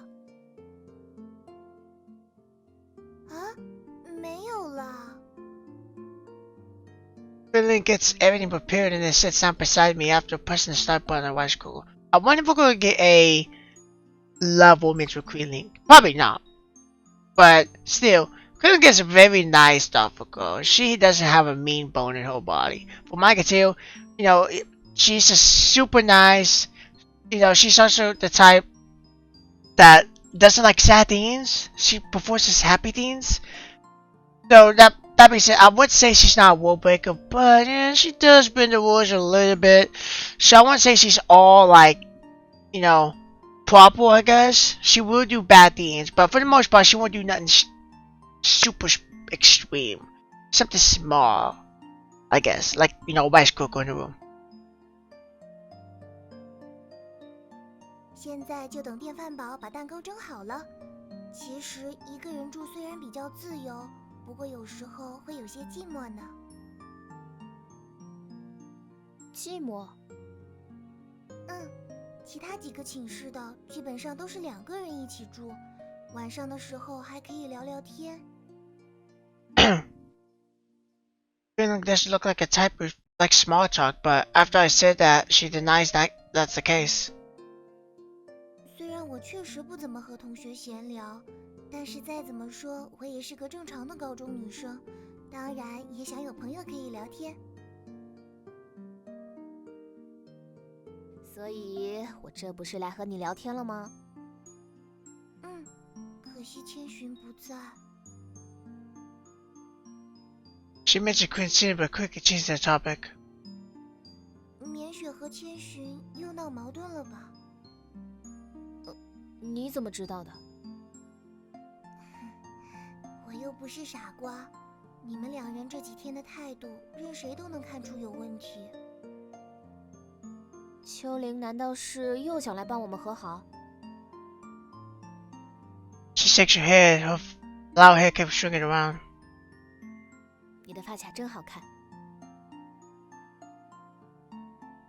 啊，没有啦。Quinlan gets everything prepared and then sits down beside me after pressing the start button on West Cool. I wonder if we're going to get a love romance with Quinlan. Probably not. But still, Quinlan gets a very nice, thoughtful girl. She doesn't have a mean bone in her body. From what I can tell, you know, she's just super nice. You know, she's also the type that doesn't like sad things. She prefers just happy things. So that being said, I would say she's not a rule breaker, but yeah, she does bend the rules a little bit. So I wouldn't say she's all like, you know, proper, I guess. She will do bad things, but for the most part, she won't do nothing super extreme. Something small, I guess. Like, you know, rice cooker in the room. 现在就等电饭煲把蛋糕蒸好了。其实一个人住虽然比较自由，不过有时候会有些寂寞呢。寂寞？其他几个寝室的基本上都是2个人一起住，晚上的时候还可以聊聊天。Quinlan doesn't look like a type who likes small talk, but after I said that, she denies that's the case. 虽然我确实不怎么和同学闲聊，但是再怎么说，我也是个正常的高中女生，当然也想有朋友可以聊天。所以我这不是来和你聊天了吗？可惜千寻不在。She mentioned Quincy, but quickly changed the topic. 绵雪和千寻又闹矛盾了吧？你怎么知道的？我又不是傻瓜，你们2人这几天的态度，任谁都能看出有问题。秋玲难道是又想来帮我们和好？ She shakes her head, her loud hair kept swinging around. 你的发卡真好看。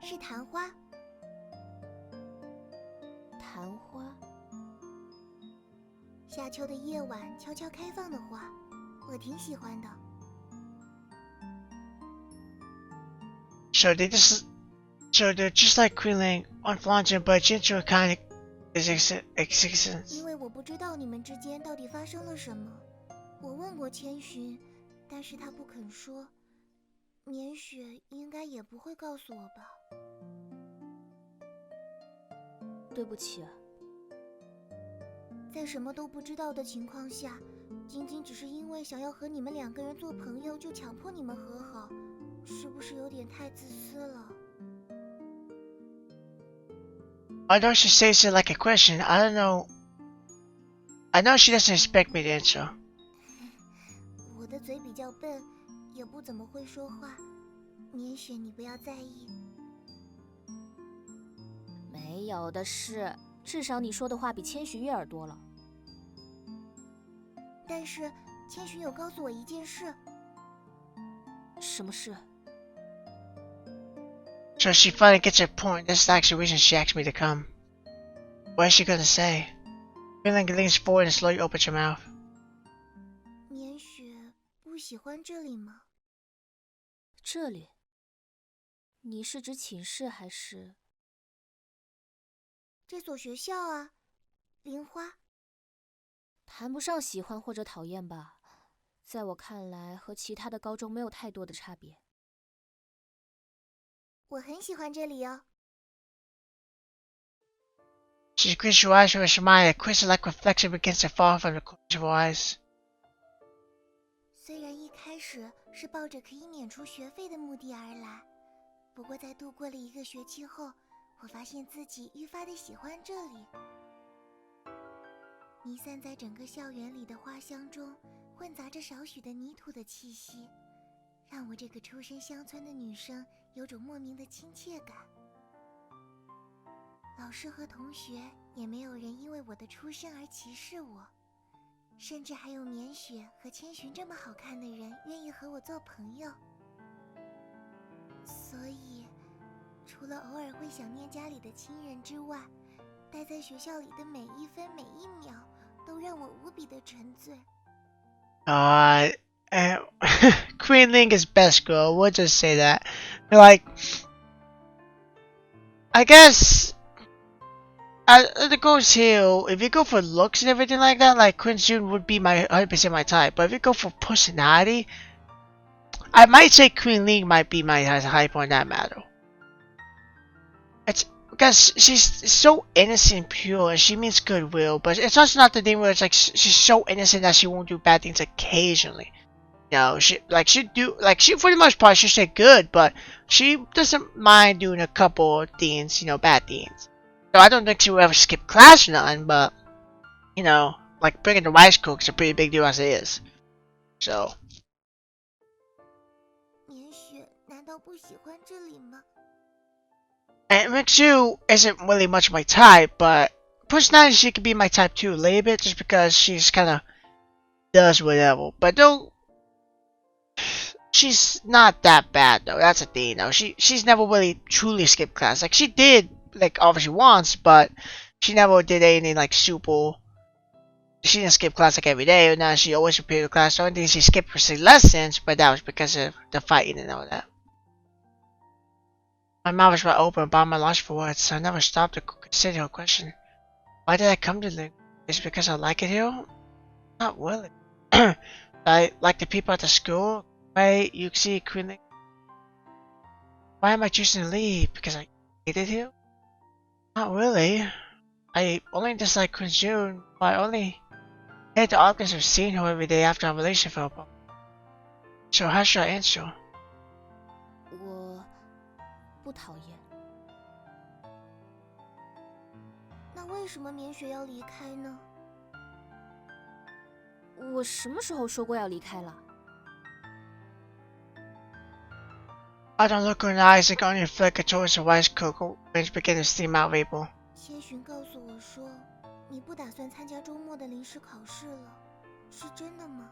是昙花。昙花？夏秋的夜晚悄悄开放的花，我挺喜欢的。So they're just like Quinlan, unflaunting but gentle kind of existence. 因为我不知道你们之间到底发生了什么，我问过千寻，但是他不肯说。绵雪应该也不会告诉我吧？对不起啊。在什么都不知道的情况下，仅仅只是因为想要和你们2个人做朋友，就强迫你们和好，是不是有点太自私了？ Although she says it like a question, I don't know. I know she doesn't expect me to answer. 我的嘴比较笨，也不怎么会说话，绵雪你不要在意。没有的事，至少你说的话比千寻悦耳多了。但是千寻有告诉我一件事。什么事？ So she finally gets her point. That's actually the reason she asked me to come. What is she gonna say? Quinlan leans forward and slowly opens her mouth. 绵雪不喜欢这里吗？这里？你是指寝室还是？这所学校啊，林花。谈不上喜欢或者讨厌吧，在我看来，和其他的高中没有太多的差别。我很喜欢这里哦。She squints her eyes with a smile, a crystal-like reflection begins to fall from the corners of her eyes. 虽然一开始是抱着可以免除学费的目的而来，不过在度过了1个学期后，我发现自己愈发的喜欢这里。弥散在整个校园里的花香中，混杂着少许的泥土的气息，让我这个出身乡村的女生有种莫名的亲切感。老师和同学也没有人因为我的出身而歧视我，甚至还有绵雪和千寻这么好看的人愿意和我做朋友。所以，除了偶尔会想念家里的亲人之外，待在学校里的每一分每一秒都让我无比的沉醉。Queen Ling is best girl. We'll just say that. Like, I guess it goes here. If you go for looks and everything like that, like Queen June would be my 100% my type. But if you go for personality, I might say Queen Ling might be my high point in that matter. It's because she's so innocent and pure, and she means goodwill. But it's also not the thing where it's like she's so innocent that she won't do bad things occasionally. No, she for the most part she'll say good, but she doesn't mind doing a couple of things, bad things. So I don't think she will ever skip class or nothing, but like bringing the rice cooks is a pretty big deal as it is. So. 绵雪难道不喜欢这里吗？ And Mixu isn't really much my type, but personality she could be my type too a little bit, just because she's kind of does whatever. But don't. She's not that bad though. That's a thing though. She's never really truly skipped class. Like she did, like obviously once, but she never did anything like super. She didn't skip class like every day. Now she always appeared to class. The only thing she skipped was the lessons, but that was because of the fighting and all that. My mouth was wide open, but my lost for words, so I never stopped to consider her question. Why did I come to Ling? Is it because I like it here? Not really. I like the people at the school. Why you see Queen Ling? Why am I choosing to leave? Because I hate it here? Not really. I only dislike Queen June, but I only hate the awkwardness of seeing her every day after our relationship fell apart. So how should I answer? 我不讨厌。那为什么绵雪要离开呢？我什么时候说过要离开了？ I don't look her in the eyes and only flicker towards the rice cooker when begin to steam out vapor. 千寻告诉我说，你不打算参加周末的临时考试了，是真的吗？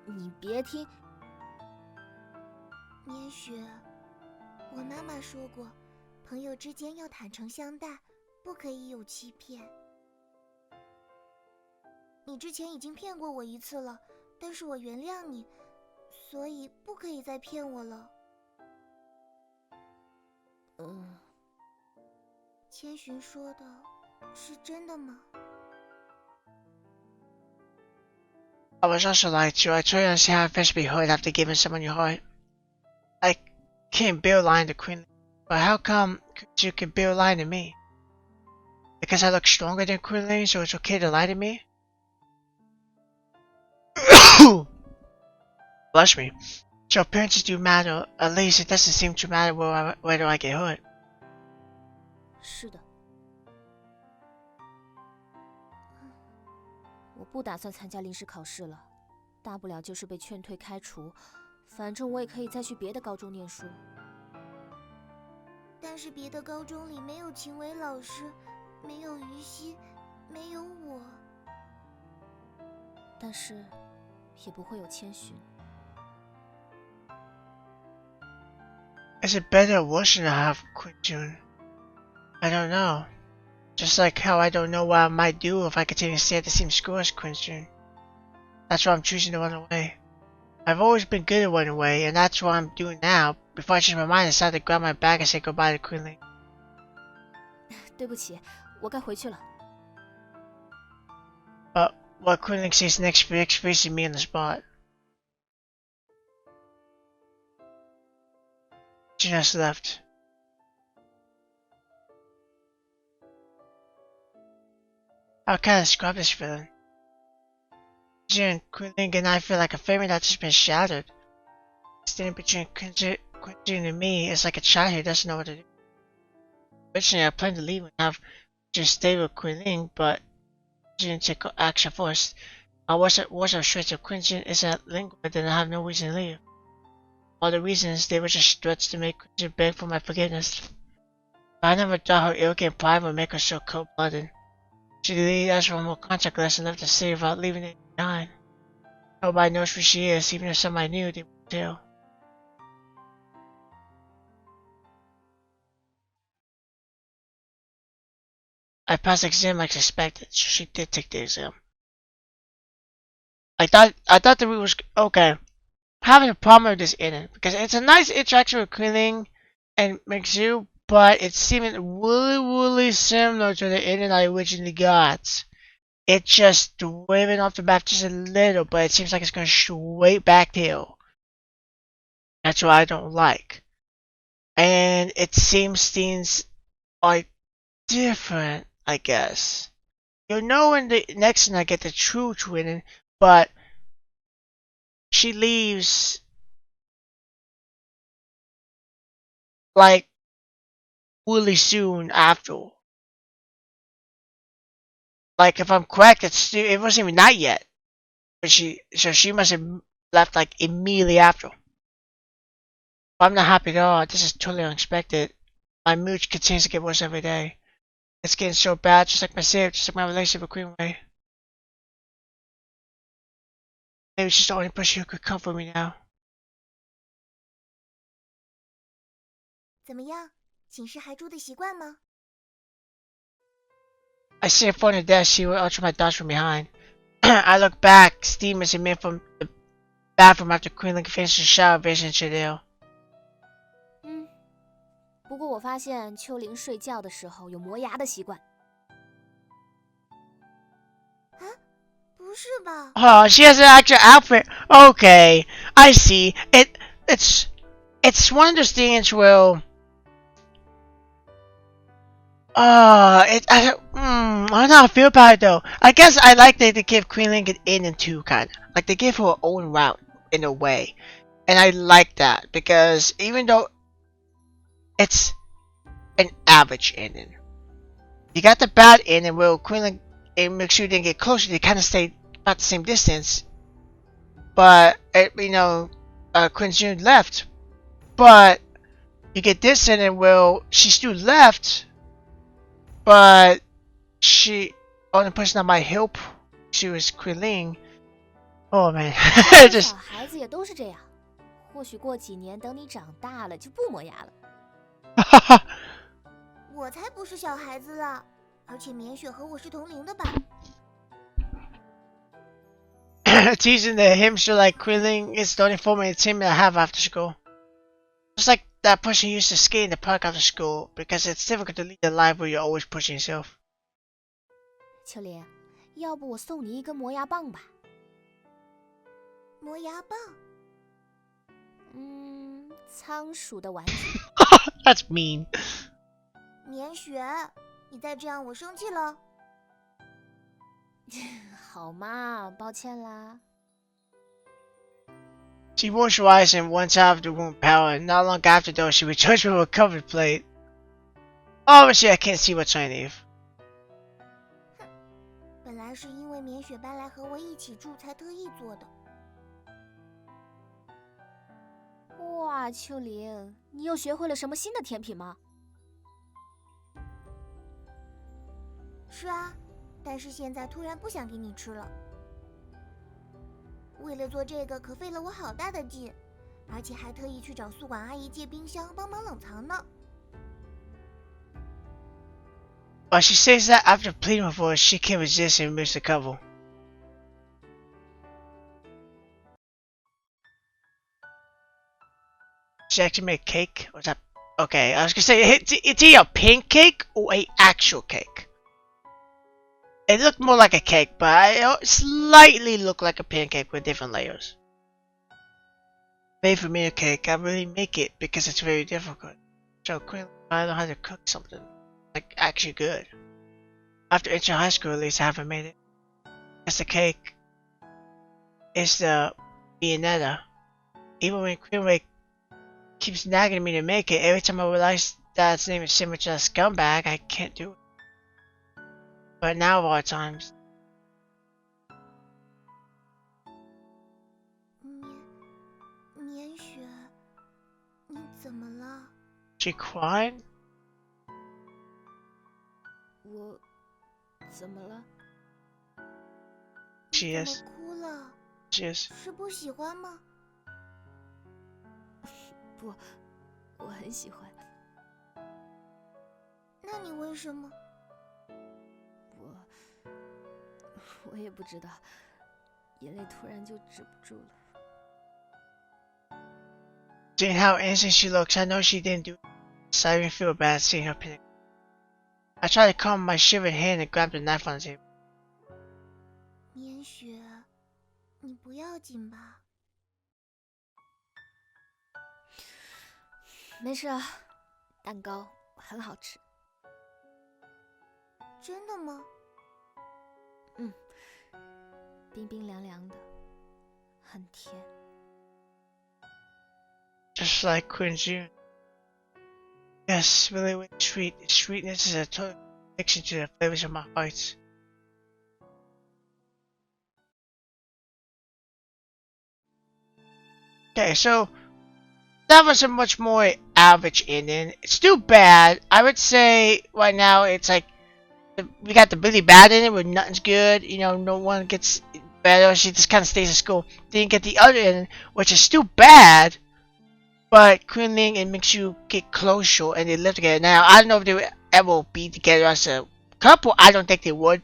你别听。绵雪，我妈妈说过，朋友之间要坦诚相待，不可以有欺骗。你之前已经骗过我一次了，但是我原谅你，所以不可以再骗我了。千寻说的是真的吗？ I was also lied to. I totally understand how it feels to be hurt after giving someone your heart. I can't bear lying to Queen, but how come you can bear lying to me? Because I look stronger than Queen Ling, so it's okay to lie to me? Bless me. So appearances do matter. At least it doesn't seem to matter whether I get hurt. 是的。我不打算参加临时考试了，大不了就是被劝退开除，反正我也可以再去别的高中念书。但是别的高中里没有秦伟老师，没有于西，没有我。但是也不会有千寻。Is it better or worse than to have Queen June? I don't know. Just like how I don't know what I might do if I continue to stay at the same school as Queen June. That's why I'm choosing to run away. I've always been good at running away, and that's what I'm doing now. Before I change my mind, I decided to grab my bag and say goodbye to Queen Ling. 对不起，我该回去了。But what Queen Ling says next facing me on the spot. She just left. How can I describe this feeling? June, Queen Ling and I feel like a family that's just been shattered. Standing between Queen June and me is like a child who doesn't know what to do. Originally, I planned to leave and have just stay with Queen Ling, but she didn't take action first. I wasn't sure if Queen June isn't linguist, then I have no reason to leave. All the reasons, they were just threats to make Queen June beg for my forgiveness. But I never thought her arrogant pride would make her so cold-blooded. She deleted us from her contact list and left the city without leaving it behind. Nobody knows who she is, even if somebody knew, they would tell. I passed the exam like expected, so she did take the exam. I thought the route was okay. Having a problem with this ending because it's a nice interaction with Queenling and Mixu, but it's seeming really similar to the ending I originally got. It's just waving off the map just a little, but it seems like it's going straight back to. That's what I don't like. And it seems things are different, I guess. You'll know in the next one I get the true twinning, but she leaves like really soon after. Like if I'm correct, it wasn't even night yet. But she must have left like immediately after. I'm not happy at all. This is totally unexpected. My mood continues to get worse every day. It's getting so bad, just like my save, just like my relationship with Greenway. Maybe she's the only person who could comfort me now. 怎么样？寝室还住的习惯吗？ I see her phone at the desk, see what ultra my thoughts from behind. I look back, steam is emitted from the bathroom after Queenling finishes the shower vision Chadale. 不过我发现秋玲睡觉的时候有磨牙的习惯。啊，不是吧？ Oh, she has an actual outfit. Okay, I see. It's one of those things where I don't know how I feel about it though. I guess I like that they give Queenling an in and two kind of like they give her her own route in a way, and I like that because even though it's an average ending, you got the bad ending where Queenling and make sure they didn't get closer. They kind of stay about the same distance, but Queen June left, but you get this ending where she still left. But she, only person that might help, she was Quilling. Oh man, 小孩子也都是这样，或许过几年等你长大了就不磨牙了。我才不是小孩子了，而且绵雪和我是同龄的吧？Teasing the hamster like Quilling is the only formative team I have after school. Just like that person who used to skate in the park after school because it's difficult to lead a life where you're always pushing yourself. 秋玲，要不我送你一根磨牙棒吧？磨牙棒？仓鼠的玩具。That's mean. 绵雪，你再这样我生气了。好嘛，抱歉啦。She moisturized and once out of the room power, and not long after though she returned with a covered plate. Obviously I can't see what's underneath. 本来是因为绵雪搬来和我一起住才特意做的。哇，秋玲，你又学会了什么新的甜品吗？是啊，但是现在突然不想给你吃了。为了做这个可费了我好大的劲，而且还特意去找宿管阿姨借冰箱帮忙冷藏呢。But she says that after pleading with her, she can't resist and removes the cover. She actually made cake? What's that? Okay, I was gonna say, it's either a pancake or a actual cake. It looked more like a cake, but it slightly looked like a pancake with different layers. Made for me a cake, I really make it because it's very difficult. So quickly, I know how to cook something, like actually good. After entering high school, at least I haven't made it. It's the cake. It's the Viennetta. Even when Queenway keeps nagging me to make it, every time I realize that its name is similar to a scumbag, I can't do it. But now of all times. 绵雪，你怎么了？ She cried? 我怎么了？ She 怎 is. 么哭了？ She is. 是不喜欢吗？不，我很喜欢。那你为什么？我也不知道，眼泪突然就止不住了。 Seeing how innocent she looks, I know she didn't do it. So I even feel bad seeing her panic. I tried to calm my shivering hand and grabbed the knife on the table. 棉雪，你不要紧吧？没事啊，蛋糕很好吃。真的吗？冰冰凉凉的，很甜。 Just like Queen June. Yes, really, really sweet. Sweetness is a total addiction to the flavors of my heart. Okay, so that was a much more average ending. It's still bad. I would say right now it's like we got the really bad ending where nothing's good. You know, no one gets better. She just kind of stays in school. Then you get the other ending, which is still bad, but Queen Ling it makes you get closer and they live together. Now I don't know if they will ever be together as a couple. I don't think they would,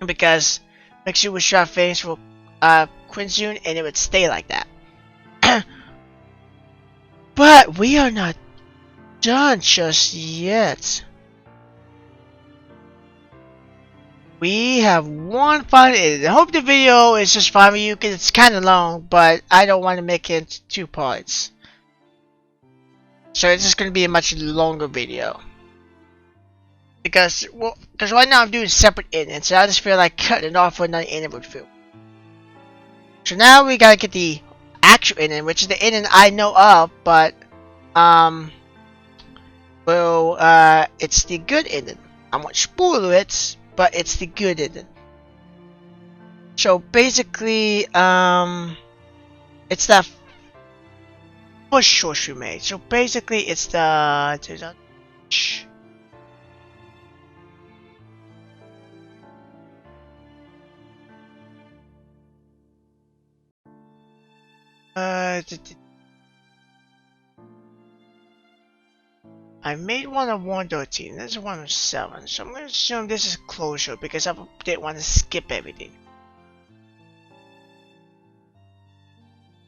because Mixu would shove face for Queen June and it would stay like that. But we are not done just yet. We have one final edit. I hope the video is just fine with you because it's kind of long, but I don't want to make it into 2 parts. So it's just going to be a much longer video. Because right now I'm doing separate edits, so I just feel like cutting it off for another edit would feel. So now we gotta get the actual ending, which is the ending I know of, but it's the good ending. I won't spoil it, but it's the good ending. So basically, it's the first choice we made. So basically, it's the I made one of 113, this is 107, so I'm going to assume this is closure because I didn't want to skip everything.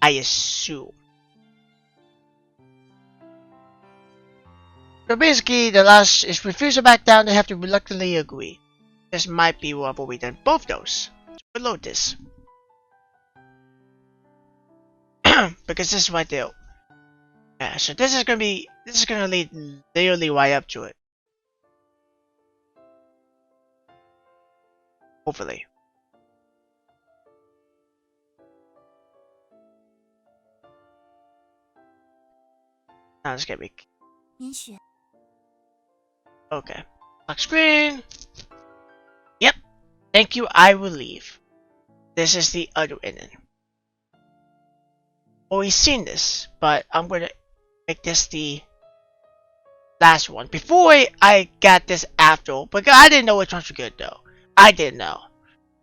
I assume. So basically, the last is refuse to back down, they have to reluctantly agree. This might be what we done both those. So reload this. Because this is right there. Yeah, so this is gonna lead literally right up to it. Hopefully. Now let's get me. 棉雪， Okay. Lock screen. Yep. Thank you, I will leave. This is the other ending. Always seen this, but I'm gonna make this the last one. Before I got this after, because I didn't know which ones were good though. I didn't know.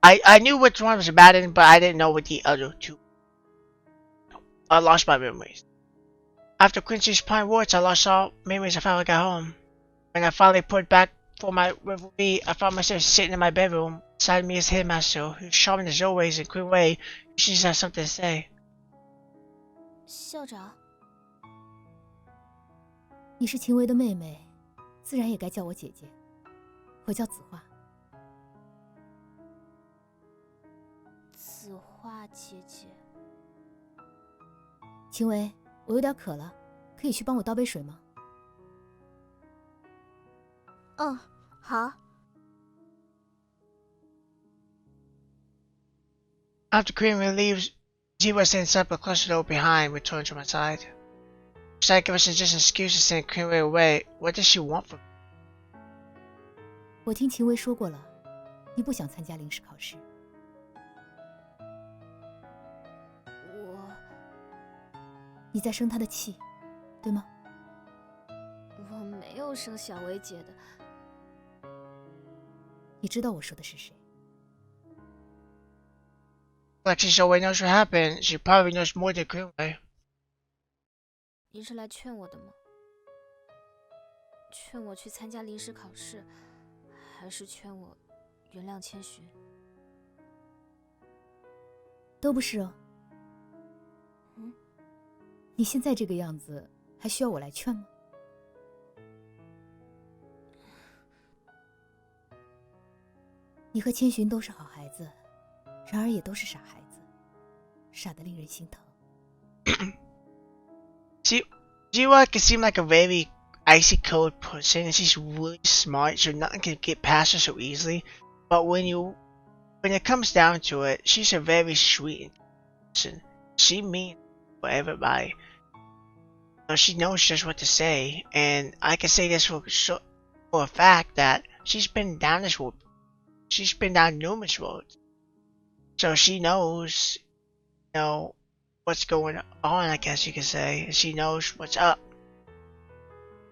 I knew which one was a bad ending, but I didn't know what the other two. I lost my memories. After Quincy's Pine Woods, I lost all memories. I finally got home. When I finally put back for my reverie, I found myself sitting in my bedroom. Beside me is Headmaster, who's charming as always and Queen Wei. She just has something to say. 校长，你是秦薇的妹妹，自然也该叫我姐姐。我叫子画。子画姐姐。秦薇，我有点渴了，可以去帮我倒杯水吗？嗯，好。 After Queen Wei leaves, Ziwa stands up but closes the door behind, returns to my side. She's like it was just an excuse to send Queen Wei away. What does she want from me? 我听秦薇说过了，你不想参加临时考试。你在生她的气，对吗？我没有生小薇姐的。你知道我说的是谁？ Like she already knows what happened. She probably knows more than Greenway. 你是来劝我的吗？劝我去参加临时考试，还是劝我原谅千寻？都不是哦。你现在这个样子，还需要我来劝吗？你和千寻都是好孩子，然而也都是傻孩子，傻得令人心疼。Jiwa can seem like a very icy cold person, and she's really smart, so nothing can get past her so easily. But when it comes down to it, she's a very sweet person. She means for everybody. She knows just what to say, and I can say this for a fact that she's been down this road. She's been down numerous roads, so she knows, what's going on. I guess you could say she knows what's up.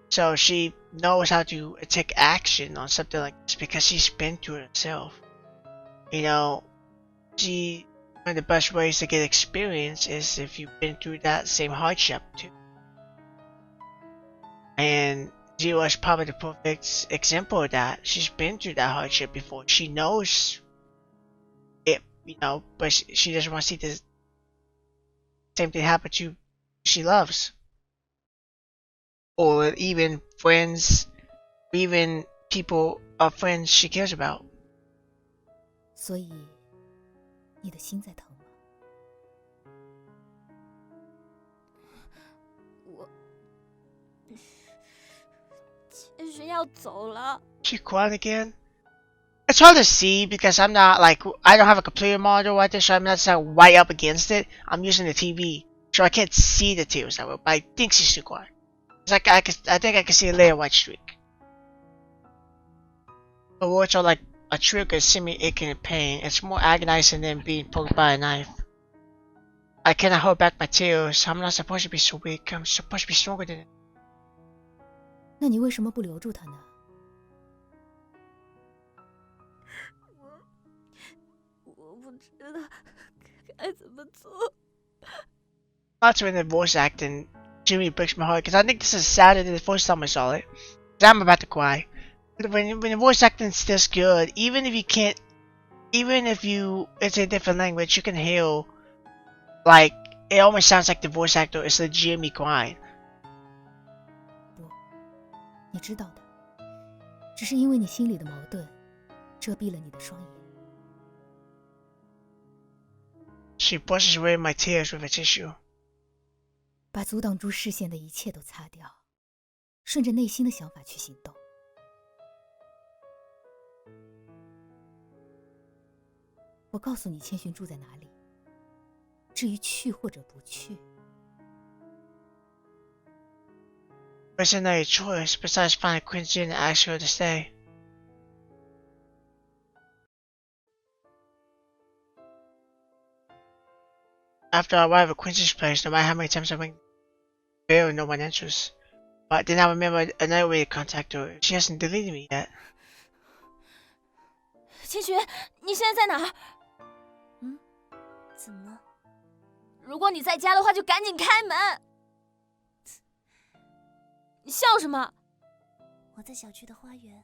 So she knows how to take action on something like this because she's been through it herself. One of the best ways to get experience is if you've been through that same hardship too. And Zero is probably the perfect example of that. She's been through that hardship before. She knows it, but she doesn't want to see the same thing happen to she loves. Or even friends, even people or friends she cares about. 所以，你的心在疼吗？我千寻要走了。 She crying again? It's hard to see because I don't have a computer monitor right there, so I'm not right up against it. I'm using the TV, so I can't see the tears that way, but I think she's still crying. It's like I think I can see a layer white streak. But words are like a trigger semi-aching in pain. It's more agonizing than being poked by a knife. I cannot hold back my tears. I'm not supposed to be so weak. I'm supposed to be stronger than it. 那你为什么不留住他呢？我不知道该怎么做。 That's when the voice acting Jimmy breaks my heart because I think this is sadder than the first time I saw it. 'Cause I'm about to cry. When the voice acting is this good, even if it's a different language, you can hear, like, it almost sounds like the voice actor is legitimately crying. 不，你知道的，只是因为你心里的矛盾，遮蔽了你的双眼。 She brushes away my tears with a tissue. 把阻挡住视线的一切都擦掉，顺着内心的想法去行动。我告诉你千寻住在哪里，至于去或者不去， There isn't any choice besides finding Quincy and ask her to stay. After I arrive at Quincy's place, no matter how many times I ring the bell, no one answers. But then I remember another way to contact her. She hasn't deleted me yet. 千寻，你现在在哪儿？怎么？如果你在家的话，就赶紧开门。你笑什么？我在小区的花园。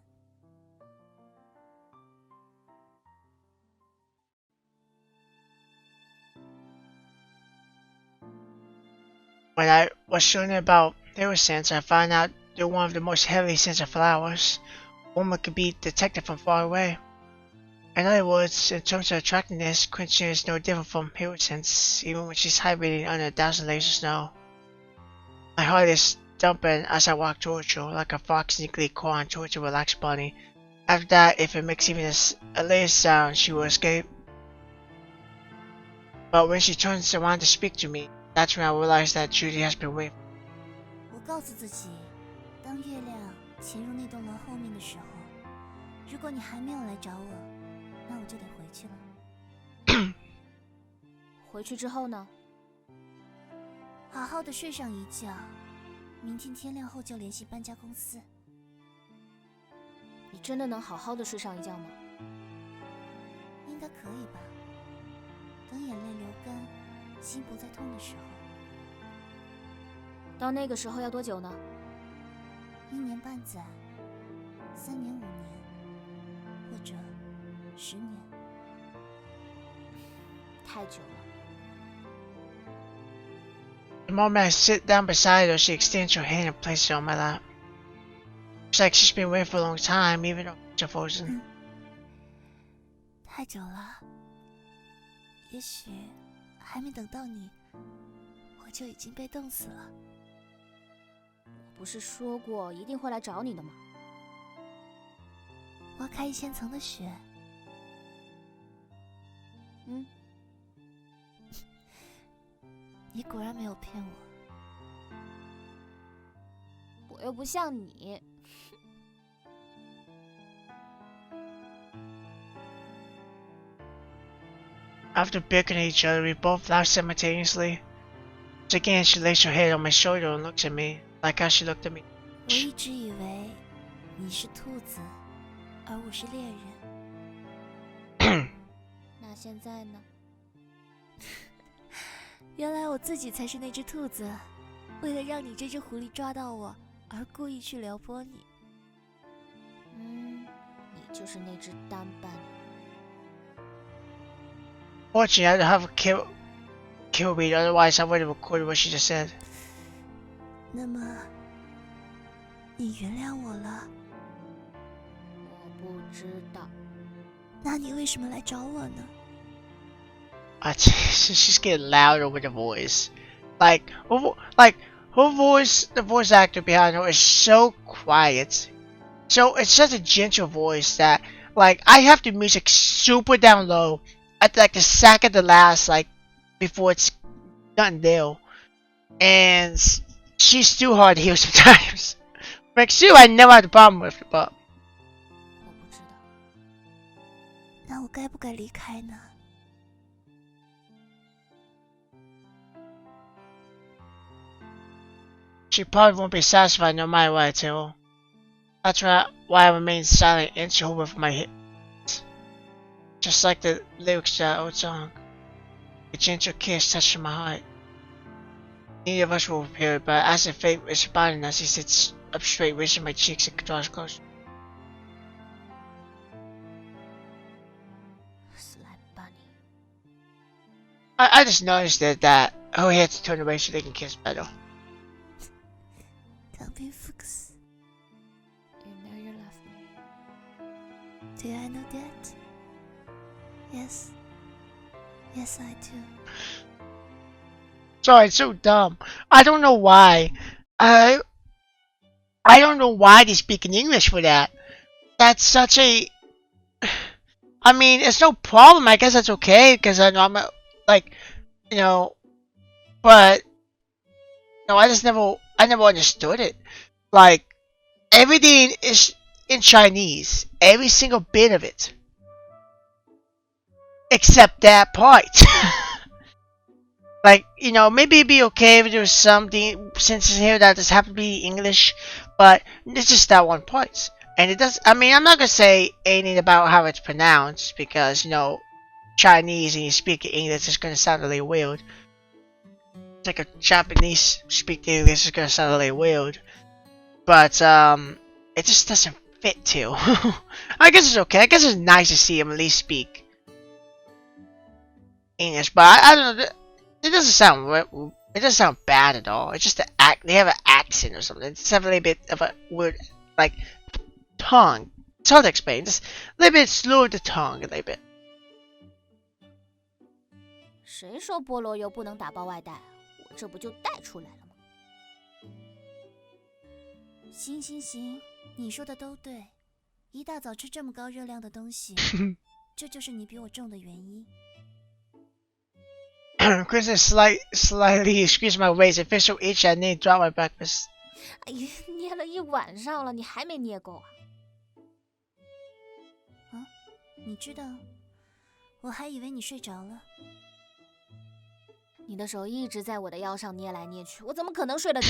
When I was learning about their scents, I found out they're one of the most heavily scented flowers. One could be detected from far away. In other words, in terms of attractiveness, Quincy is no different from hyacinths, even when she's hibernating under 1,000 layers of snow. My heart is thumping as I walk towards her, like a fox sneakily clawing towards her relaxed body. After that, if it makes even a little sound, she will escape. But when she turns around to speak to me, that's when I realize that Judy has been waiting. 我告诉自己，当月亮潜入那栋楼后面的时候，如果你还没有来找我，那我就得回去了。回去之后呢？好好的睡上一觉，明天天亮后就联系搬家公司。你真的能好好的睡上一觉吗？应该可以吧？等眼泪流干，心不再痛的时候。到那个时候要多久呢1年半载，3年5年，或者10年。太久了。The moment I sit down beside her, she extends her hand and places it on my lap. It's like she's been waiting for a long time, even though it's frozen. 太久了，也许还没等到你，我就已经被冻死了。我不是说过一定会来找你的吗？挖开1000层的雪。你果然没有骗我。我又不像你。After beckoning at each other, we both laugh simultaneously. Once again, she lays her head on my shoulder and looks at me, like how she looked at me. 我一直以为你是兔子，而我是猎人。那现在呢？原来我自己才是那只兔子，为了让你这只狐狸抓到我，而故意去撩拨你。你就是那只单斑。Fortunately, I don't have a kill read, otherwise I would have recorded what she just said. 那么，你原谅我了？我不知道。那你为什么来找我呢？ She's getting louder with the voice. Like her voice, the voice actor behind her is so quiet. So it's such a gentle voice that, like, I have the music super down low at like the second to last, like, before it's done there. And she's too hard to hear sometimes. Like Sue, I never had a problem with, but 我不知道。那我该不该离开呢？ she probably won't be satisfied no matter what I tell her. That's why I remain silent and she hold with my hips. Just like the lyrics to that old song. A gentle kiss touches my heart. Neither of us were prepared, but as the fate was upon us, he sits up straight, raising my cheeks and draws close. Slap bunny. I just noticed that her head's turned away so they can kiss better. Don't be fuchs. You know you love me. Do I know that? Yes. Yes, I do. Sorry, it's so dumb. I don't know why. I don't know why they speak in English for that. That's such a... I mean, it's no problem. I guess that's okay, because I know I'm, like, you know... But... No, I never understood it. Like, everything is in Chinese. Every single bit of it. Except that part. Like, you know, maybe it'd be okay if there was something sentences here that just happen to be English, but it's just that one part. And it does, I mean, I'm not gonna say anything about how it's pronounced, because, you know, Chinese and you speak English is gonna sound really weird. It's like a Japanese speak English is gonna sound really weird. But, it just doesn't fit too. I guess it's okay. I guess it's nice to see him at least speak English, but I don't know. It doesn't sound bad at all. It's just the they have an accent or something. It's a little bit of a weird, like, tongue. It's hard to explain. Just a little bit slow with the tongue, a little bit. 谁说菠萝油不能打包外带？我这不就带出来了吗？行行行，你说的都对。一大早吃这么高热量的东西，这就是你比我重的原因。Kristen slightly squeezed my waist and felt so itchy I nearly dropped my breakfast. 哎呀，捏了一晚上了，你还没捏够啊？啊，你知道，我还以为你睡着了。你的手一直在我的腰上捏来捏去，我怎么可能睡得着？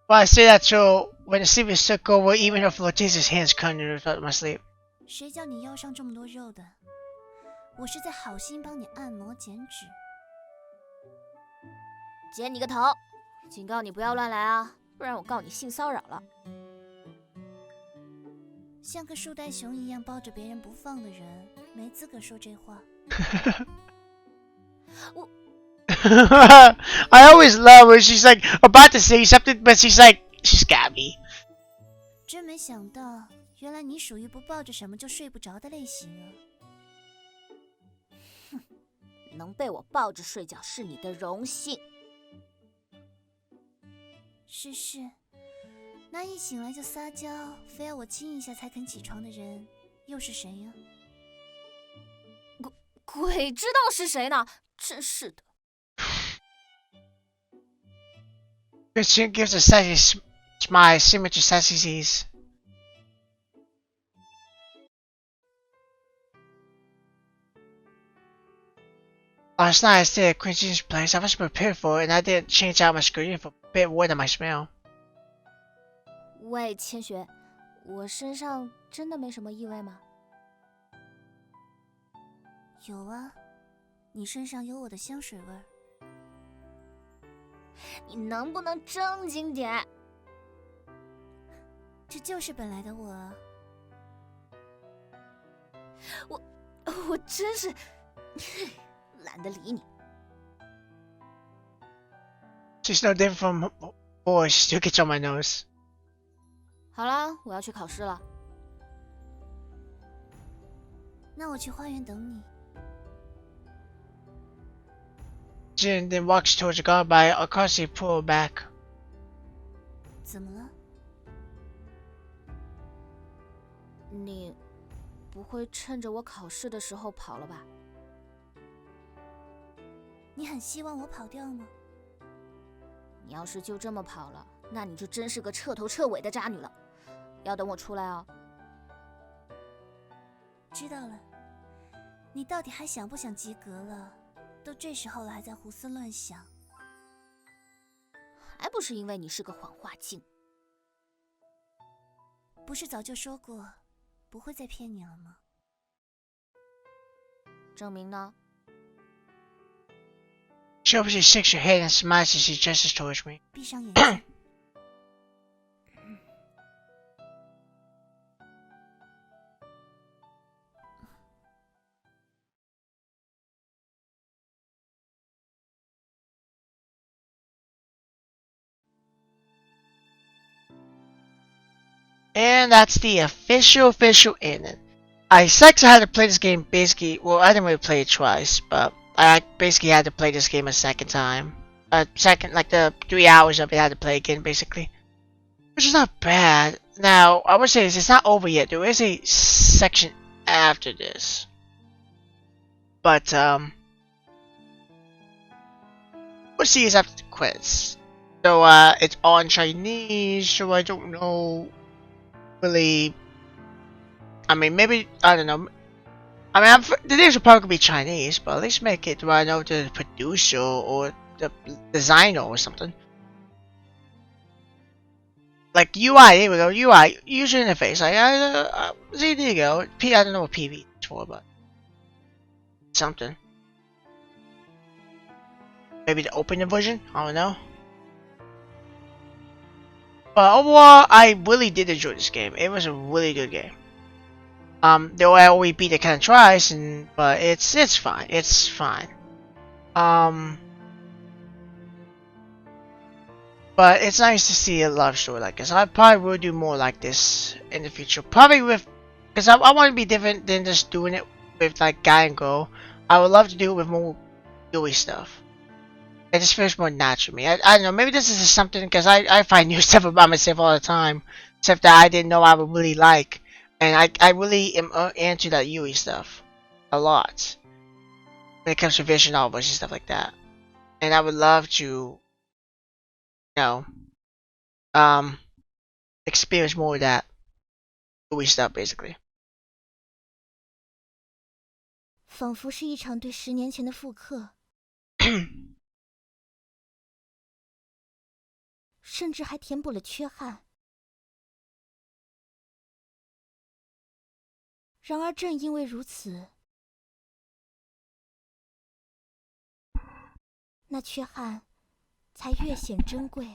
Well, I say that so when the sleep is took over, even her flirtatious hands come to interrupt my sleep. 谁叫你腰上这么多肉的？我是在好心帮你按摩减脂。剪你个头！警告你不要乱来啊，不然我告你性骚扰了。像个树袋熊一样抱着别人不放的人，没资格说这话。我 I always love her. She's like about to say something, but she's got me. 真没想到，原来你属于不抱着什么就睡不着的类型啊！哼，能被我抱着睡觉是你的荣幸。是，那一醒来就撒娇，非要我亲一下才肯起床的人，又是谁呀？鬼知道是谁呢！真是的。Christian gives a sassy smile, similar to Sassy Z's. Last night I stayed at Christian's place. I was prepared for it, and I didn't change out my screen for a bit more than my smell. 喂，千雪，我身上真的没什么异味吗？有啊，你身上有我的香水味儿。你能不能正经点？这就是本来的我啊。我真是懒得理你。She's no different from boys. She still gets on my nose. 好了，我要去考试了。那我去花园等你。Jin then walks towards the garden by Akasi pull back. 怎么了？你不会趁着我考试的时候跑了吧？你很希望我跑掉吗？你要是就这么跑了，那你就真是个彻头彻尾的渣女了。要等我出来哦。知道了。你到底还想不想及格了？都这时候了，还在胡思乱想，还不是因为你是个谎话精？不是早就说过，不会再骗你了吗？证明呢？ She obviously shakes her head and smiles as she gestures towards me. 闭上眼睛。And that's the official ending. I sucked how to play this game basically. Well, I didn't really play it twice, but I basically had to play this game a second time. Like the 3 hours of it I had to play again basically. Which is not bad. Now, I would say this, it's not over yet. There is a section after this. But, we'll see is after the credits. So, it's all in Chinese, so I don't know really. I mean, maybe, I don't know. I mean, the names will probably be Chinese, but at least make it where I know the producer or the designer or something. Like UI, there we go. UI, user interface. See, there you go. I don't know what PV is for, but something. Maybe the open version. I don't know. But overall, I really did enjoy this game. It was a really good game. Though I always beat it kind of twice, but it's fine. It's fine. But it's nice to see a love story like this. I probably will do more like this in the future. Probably because I want to be different than just doing it with like guy and girl. I would love to do it with more gooey stuff. It just feels more natural to me. I don't know, maybe this is just something because I find new stuff about myself all the time. Stuff that I didn't know I would really like. And I really am into that Yui stuff. A lot. When it comes to visual novels and stuff like that. And I would love to, experience more of that Yui stuff basically. 仿佛是一场对10年前的复刻，甚至还填补了缺憾。然而正因为如此，那缺憾才越显珍贵。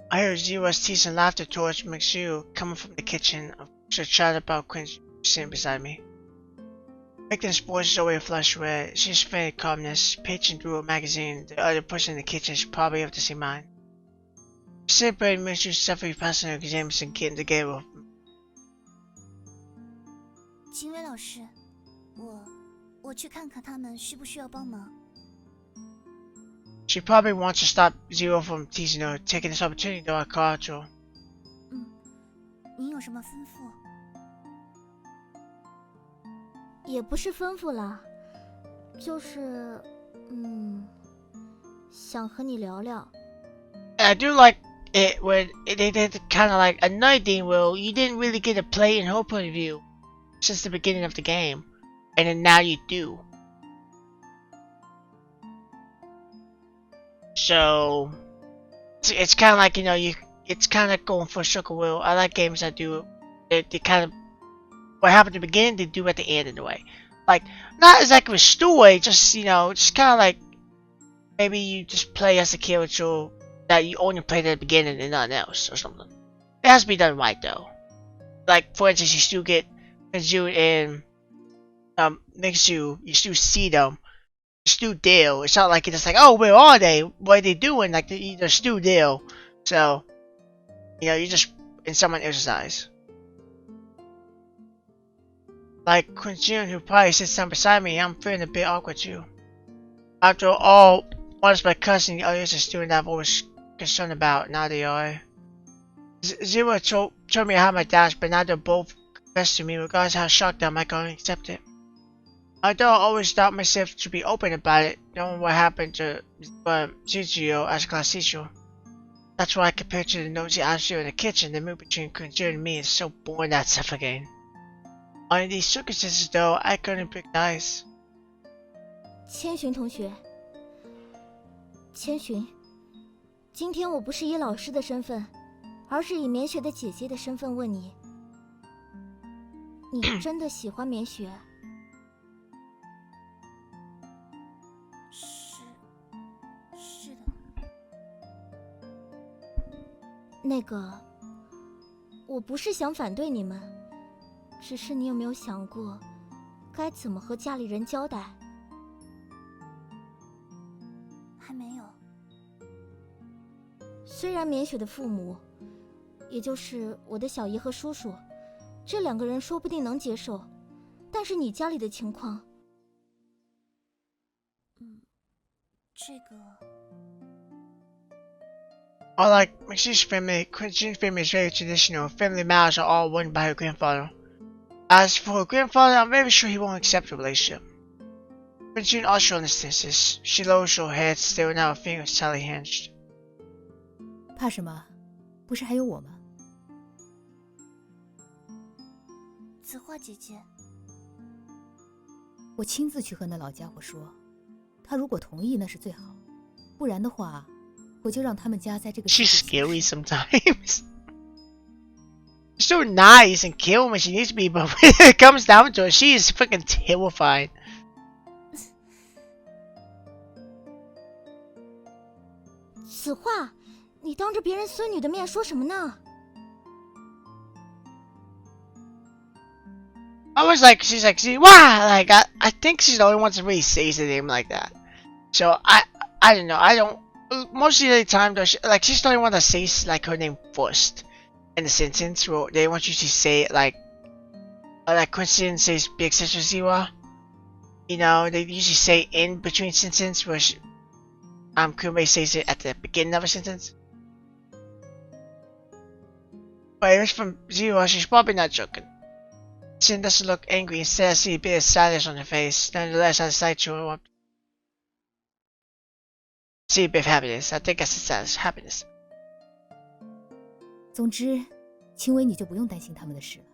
I heard Zero's teeth and laughter towards Maxu coming from the kitchen. She chatted about Quinn sitting beside me. Victor's voice is always flushed red. She's feigning calmness, paging through a magazine. The other person in the kitchen is probably of the same mind. Celebrating Maxu's suffering passing her exams and getting together. 秦薇老师，我去看看他们需不需要帮忙。She probably wants to stop Zero from teasing her, taking this opportunity though I call out to her. 您有什么吩咐？也不是吩咐啦，就是想和你聊聊。I do like it when they did kind of like another thing where you didn't really get to play in her point of view since the beginning of the game, and then now you do. So it's kind of like, you know, it's kind of going for a circle wheel. I like games that do they kind of what happened at the beginning they do at the end in a way, like not exactly a story, just, you know, just kind of like maybe you just play as a character that you only played at the beginning and nothing else or something. It has to be done right though. Like for instance, you still get Kanju and Mixu, you still see them. Still there. It's not like it's just like, oh, where are they? What are they doing? Like they're still there. So, you know, you're just in someone else's eyes. Like Quinjun, who probably sits down beside me, I'm feeling a bit awkward too. After all, one is my cousin, the other is a student I've always concerned about. Now they are. Zero told me I had my doubts, but now they're both confessed to me. Regardless of how shocked I am, I can accept it. Although I always doubt myself to be open about it, knowing what happened to Shizuyo as a class teacher. That's why compared to the nosy atmosphere in the kitchen, the mood between Kunjun and me is so boring that stuff again. Under these circumstances though, I couldn't pick nice. 千寻同学，千寻，今天我不是以老师的身份，而是以绵雪的姐姐的身份问你，你真的喜欢绵雪？是的。那个，我不是想反对你们，只是你有没有想过，该怎么和家里人交代？还没有。虽然绵雪的父母，也就是我的小姨和叔叔，这两个人说不定能接受，但是你家里的情况，这个。Unlike Maxi's family, Quincy's family is very traditional. Family matters are all run by her grandfather. As for her grandfather, I'm very sure he won't accept the relationship. Quincy also understands this. She lowers her head, staring at her fingers tightly hinged. 怕什么？不是还有我吗？子画姐姐，我亲自去和那老家伙说，他如果同意那是最好，不然的话，我就让他们家在这个。She's scary sometimes. So nice and calm when she needs to be, but when it comes down to it, she is freaking terrified. 子画，你当着别人孙女的面说什么呢？ I was like, she's like, see, wow, like I think she's the only one that really says the name like that. So I don't know. I don't. Most of the time, though, she's the only one that says like her name first in the sentence. Where they want you to say it like Kristen says big sister Ziwa. You know, they usually say in between sentence, where Kume says it at the beginning of a sentence. But if it's from Ziwa, she's probably not joking. Sin doesn't look angry, instead I see a bit of sadness on her face. Nonetheless, I decide to see a bit of happiness. I think I said sadness, happiness. 总之，青薇你就不用担心他们的事了，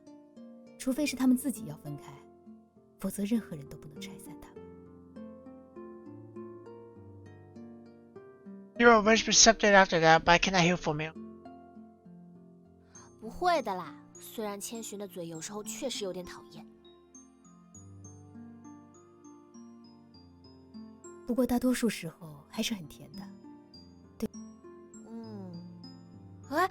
除非是他们自己要分开，否则任何人都不能拆散他们。Zero whispered something after that, but I cannot hear from him. 不会的啦，虽然千寻的嘴有时候确实有点讨厌。不过大多数时候还是很甜的。对。哎。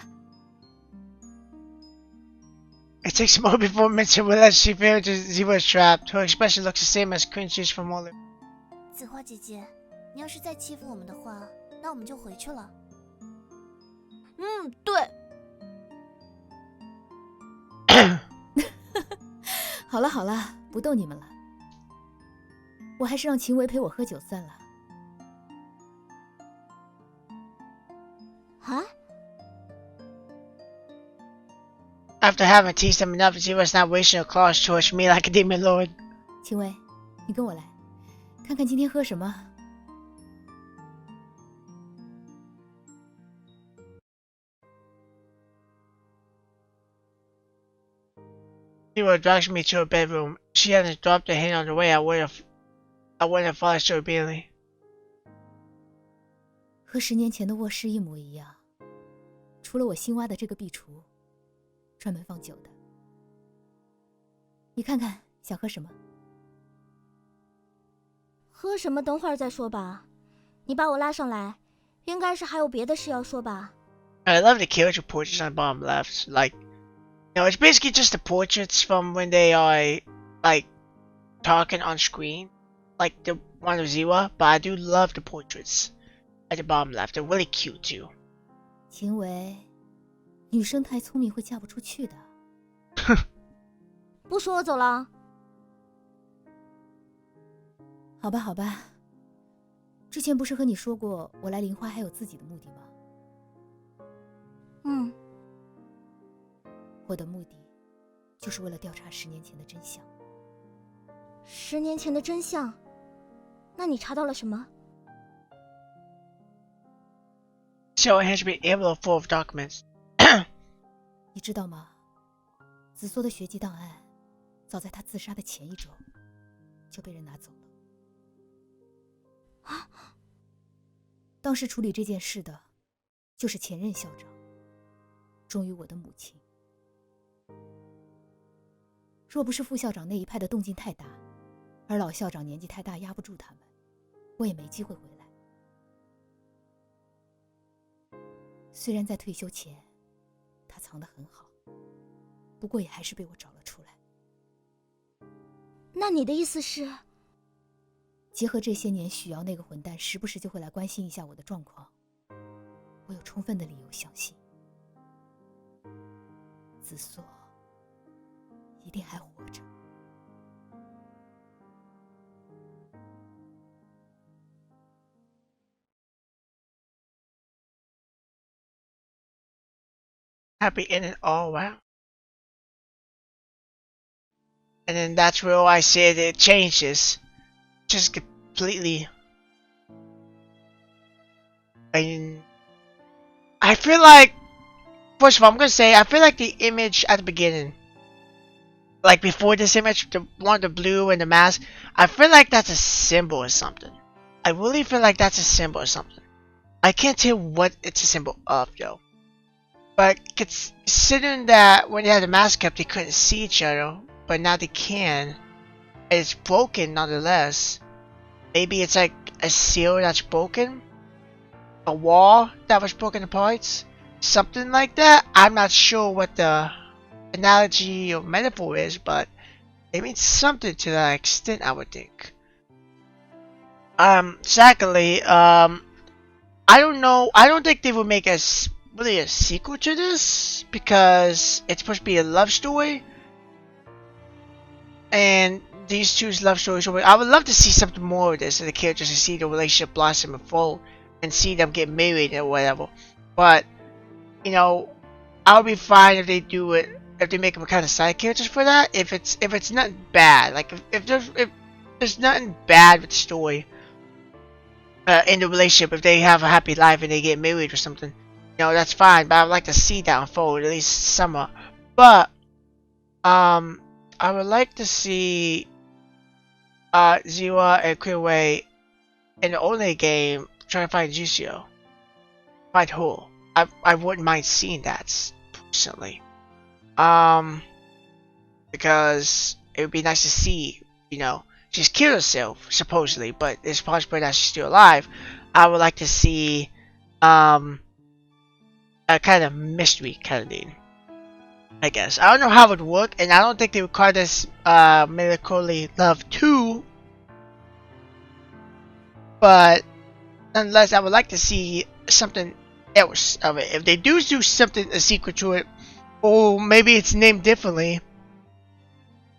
It takes more before Mitchell will let she feel Zero's trapped. Her expression looks the same as cringes from all of 紫花姐姐，你要是再欺负我们的话，那我们就回去了。对。好了好了，不逗你们了。我还是让秦维陪我喝酒算了。啊？ After having teased him enough, Zero's not wasting her claws towards me like a demon lord. 秦维，你跟我来，看看今天喝什么。Zero drags me to her bedroom. She hadn't dropped a hint on the way I wouldn't have followed so obediently. 和10年前的卧室一模一样，除了我新挖的这个壁橱，专门放酒的。你看看，想喝什么？喝什么？等会儿再说吧。你把我拉上来，应该是还有别的事要说吧。 I love the character portraits on the bottom left. Like, it's basically just the portraits from when they are, like, talking on screen. Like the one of Zero, but I do love the portraits at the bottom left. They're really cute too. 秦维，女生太聪明会嫁不出去的。不说我走了。好吧，好吧。之前不是和你说过，我来林花还有自己的目的吗？我的目的就是为了调查10年前的真相。10年前的真相？那你查到了什么？ So it has been envelope full of documents. 你知道吗？紫苏的学籍档案，早在他自杀的前1周就被人拿走了。当时处理这件事的，就是前任校长，忠于我的母亲。若不是副校长那一派的动静太大，而老校长年纪太大压不住他们，我也没机会回来。虽然在退休前，他藏得很好，不过也还是被我找了出来。那你的意思是？结合这些年许瑶那个混蛋时不时就会来关心一下我的状况，我有充分的理由相信，紫苏一定还活着。Happy ending. Oh wow. And then that's where I said it changes. Just completely. I feel like, first of all, I'm gonna say I feel like the image at the beginning, like before this image, the one with the blue and the mask, I feel like that's a symbol or something. I really feel like that's a symbol or something. I can't tell what it's a symbol of though. But considering that when they had the mask up, they couldn't see each other, but now they can. It's broken nonetheless. Maybe it's like a seal that's broken, a wall that was broken apart, something like that. I'm not sure what the analogy or metaphor is, but it means something to that extent, I would think. Secondly, I don't know. I don't think they will make really a sequel to this because it's supposed to be a love story, and these two's love stories. I would love to see something more of this, and the characters to see the relationship blossom and fold, and see them get married or whatever. But I would be fine if they do it. If they make them kind of side characters for that. If it's nothing bad, like if there's nothing bad with the story in the relationship, if they have a happy life and they get married or something, that's fine. But I would like to see that unfold at least somewhat. But I would like to see Zero and Queerway in the only game trying to find Jusio. quite whole. I wouldn't mind seeing that personally. Because it would be nice to see, you know, she's killed herself supposedly, but it's possible that she's still alive. I would like to see a kind of mystery kind of thing, I guess. I don't know how it would work, and I don't think they would call this Melancholy Love 2, but nonetheless, I would like to see something else of it. If they do something, a sequel to it, or maybe it's named differently,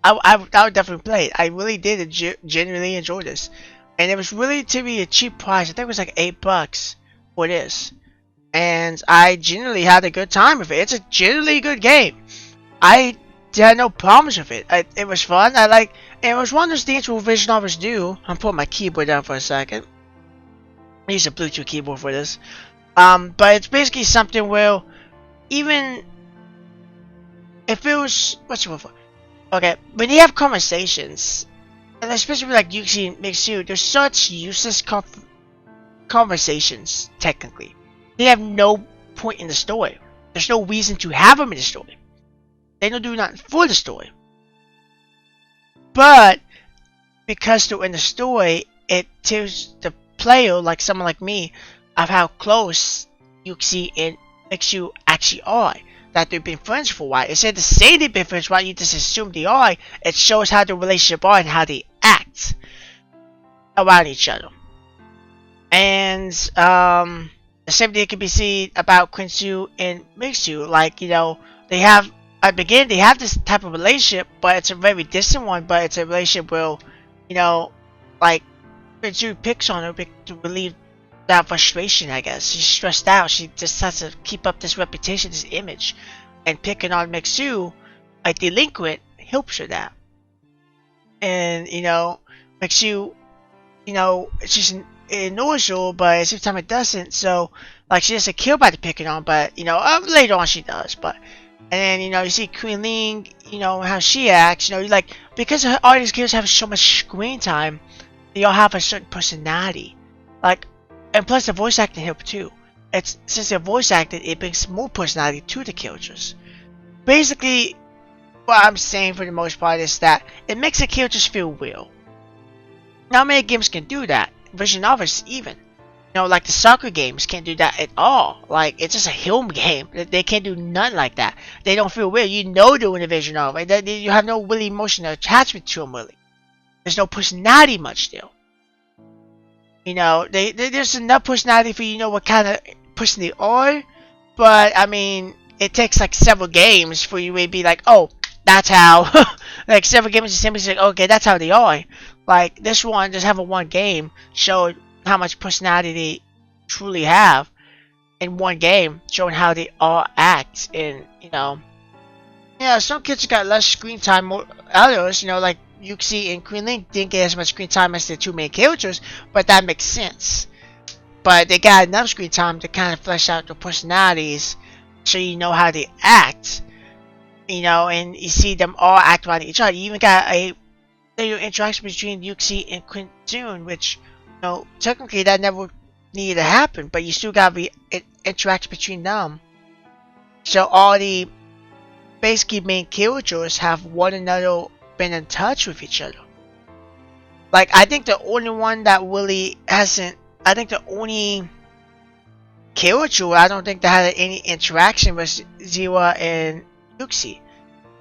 I would definitely play it. I really did genuinely enjoy this. And it was really, to be a cheap price. I think it was like $8 for this. And I genuinely had a good time with it. It's a genuinely good game. I had no problems with it. It was fun. And it was one of those things where visual novels do. I'm putting my keyboard down for a second. I use a Bluetooth keyboard for this. But it's basically something where even it feels, what's the word for? Okay, when you have conversations, and especially like Yuki and Mixu, there's such useless conversations, technically. They have no point in the story. There's no reason to have them in the story. They don't do nothing for the story. But, because they're in the story, it tells the player, like someone like me, of how close Yuki and Mixu actually are. That they've been friends for a while. Instead of say they've been friends for a while, you just assume they are. It shows how the relationship are and how they act around each other. And the same thing can be seen about Quinsu and Mixu. Like, you know, they have at the beginning they have this type of relationship, but it's a very distant one. But it's a relationship where, you know, like Quinsu picks on her to relieve that frustration, I guess. She's stressed out. She just has to keep up this reputation, this image. And picking on Mixu, a delinquent, helps her that. And, you know, Mixu, you know, she's ignores her, but at the same time it doesn't. So, like, she doesn't kill by the picking on, but, you know, later on she does. But, and then, you know, you see Queen Ling, you know, how she acts. You know, like, because all these characters have so much screen time, they all have a certain personality. Like, and plus the voice acting helps too. It's since they're voice acted, it brings more personality to the characters. Basically, what I'm saying for the most part is that it makes the characters feel real. Not many games can do that. Visual novels even. You know, like the soccer games can't do that at all. Like, it's just a home game. They can't do nothing like that. They don't feel real. You know they're in a visual novel. You have no really emotional attachment to them really. There's no personality much still. You know, there's enough personality for you to know what kind of person they are, but I mean, it takes like several games for you to be like, oh, that's how, like several games to simply say, okay, that's how they are. Like this one, just having one game showed how much personality they truly have in one game, showing how they all act, and you know, yeah, some kids got less screen time, more others, you know, like Yuki and Queen Ling didn't get as much screen time as the two main characters, but that makes sense. But they got enough screen time to kind of flesh out their personalities, so you know how they act, you know, and you see them all act around each other. You even got a little interaction between Yuki and Quinsun, which, you know, technically that never needed to happen, but you still got to interact between them. So all the basically main characters have one another been in touch with each other. Like, I think the only one that really hasn't, I think the only character I don't think that had any interaction was Ziwa and Yuxi.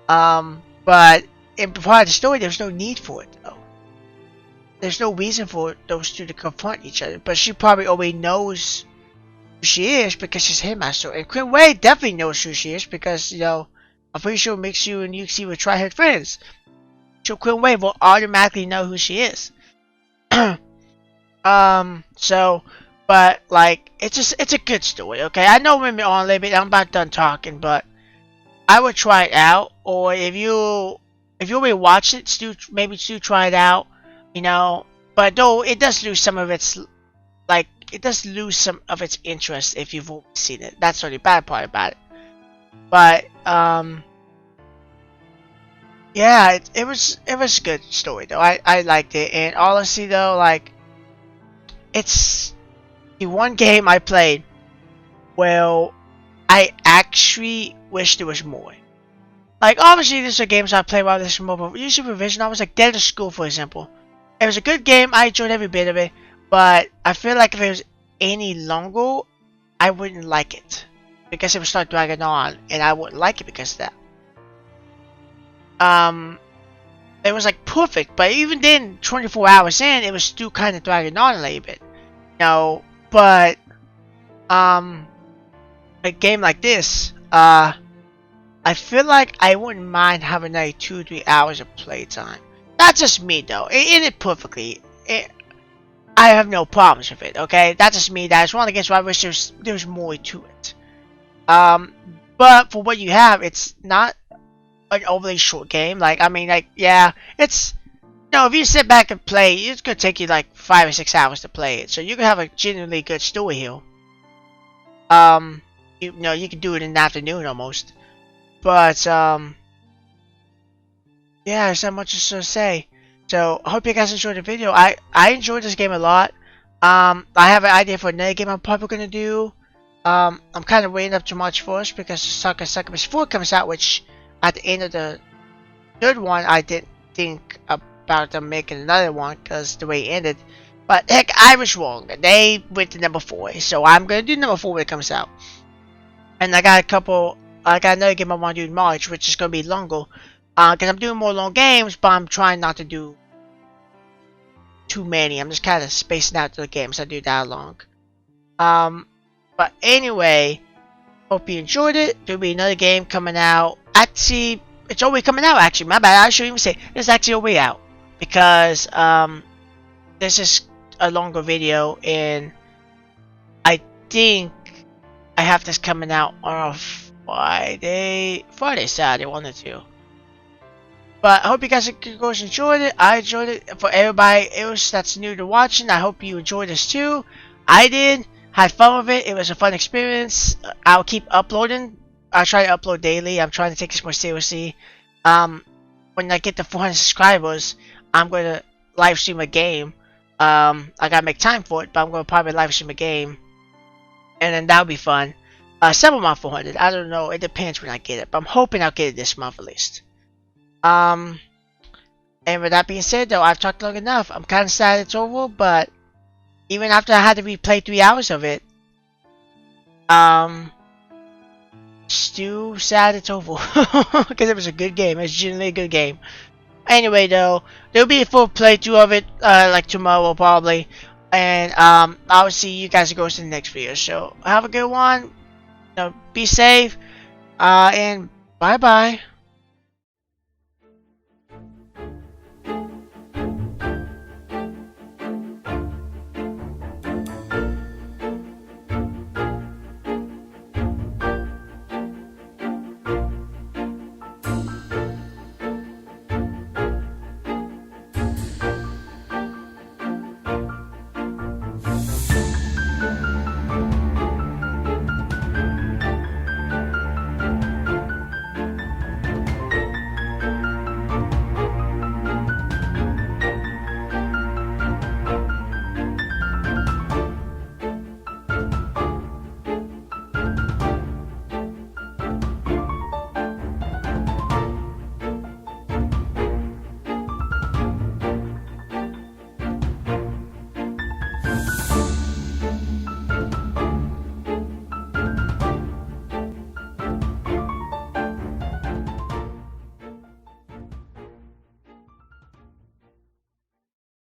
But in part of the story, there's no need for it though. There's no reason for those two to confront each other. But she probably already knows who she is because she's Headmaster. And Quinn Wei definitely knows who she is because, you know, I'm pretty sure Mixu and Yuxi were try-hard friends. So Quinn Wei will automatically know who she is. So, but like, it's a good story, okay? I know we're on a little bit, I'm about done talking, but I would try it out, or if you already watch it, maybe try it out, you know, but though it does lose some of its, like, it does lose some of its interest if you've already seen it. That's the only bad part about it. But, yeah, it was a good story though. I liked it, and honestly though, like, it's the one game I played well, I actually wish there was more. Like, obviously, these are games I play while this is mobile. Usually, Revision, I was like Dead of School, for example. It was a good game. I enjoyed every bit of it. But I feel like if it was any longer, I wouldn't like it. Because it would start dragging on. And I wouldn't like it because of that. It was like perfect. But even then, 24 hours in, it was still kind of dragging on a little bit. You know, but, a game like this, I feel like I wouldn't mind having like 2-3 hours of playtime. That's just me though. In it perfectly. I have no problems with it. Okay, that's just me. That's one of the games where I wish there was more to it. But for what you have, it's not an overly short game. Like, I mean, like, yeah, it's, no, if you sit back and play, it's gonna take you like 5 or 6 hours to play it. So you can have a genuinely good story here. You know, you can do it in the afternoon almost. But, yeah, there's not much to say. So, I hope you guys enjoyed the video. I enjoyed this game a lot. I have an idea for another game I'm probably going to do. I'm kind of waiting up to March 1st because Succubus 4 comes out, which at the end of the third one, I didn't think about them making another one because the way it ended. But heck, I was wrong. They went to number 4, so I'm going to do number 4 when it comes out. And I got another game I want to do in March, which is going to be longer. Because I'm doing more long games, but I'm trying not to do too many. I'm just kind of spacing out the games I do that long. But anyway, hope you enjoyed it. There'll be another game coming out. Actually, it's already coming out, actually. My bad. I should even say, it's actually already out. Because, this is a longer video, and I think I have this coming out on a Friday, Saturday, one or two. But I hope you guys enjoyed it. I enjoyed it. For everybody else that's new to watching, I hope you enjoyed this too. I did. Had fun with it. It was a fun experience. I'll keep uploading. I'll try to upload daily. I'm trying to take this more seriously. When I get to 400 subscribers, I'm going to live stream a game. I gotta make time for it, but I'm going to probably live stream a game. And then that'll be fun. Several month 400. I don't know. It depends when I get it. But I'm hoping I'll get it this month at least. And with that being said, though, I've talked long enough. I'm kind of sad it's over, but even after I had to replay 3 hours of it, still sad it's over because it was a good game. It's genuinely a good game. Anyway, though, there'll be a full playthrough of it like tomorrow probably, and I'll see you guys go to the next video. So have a good one. Be safe, and bye bye.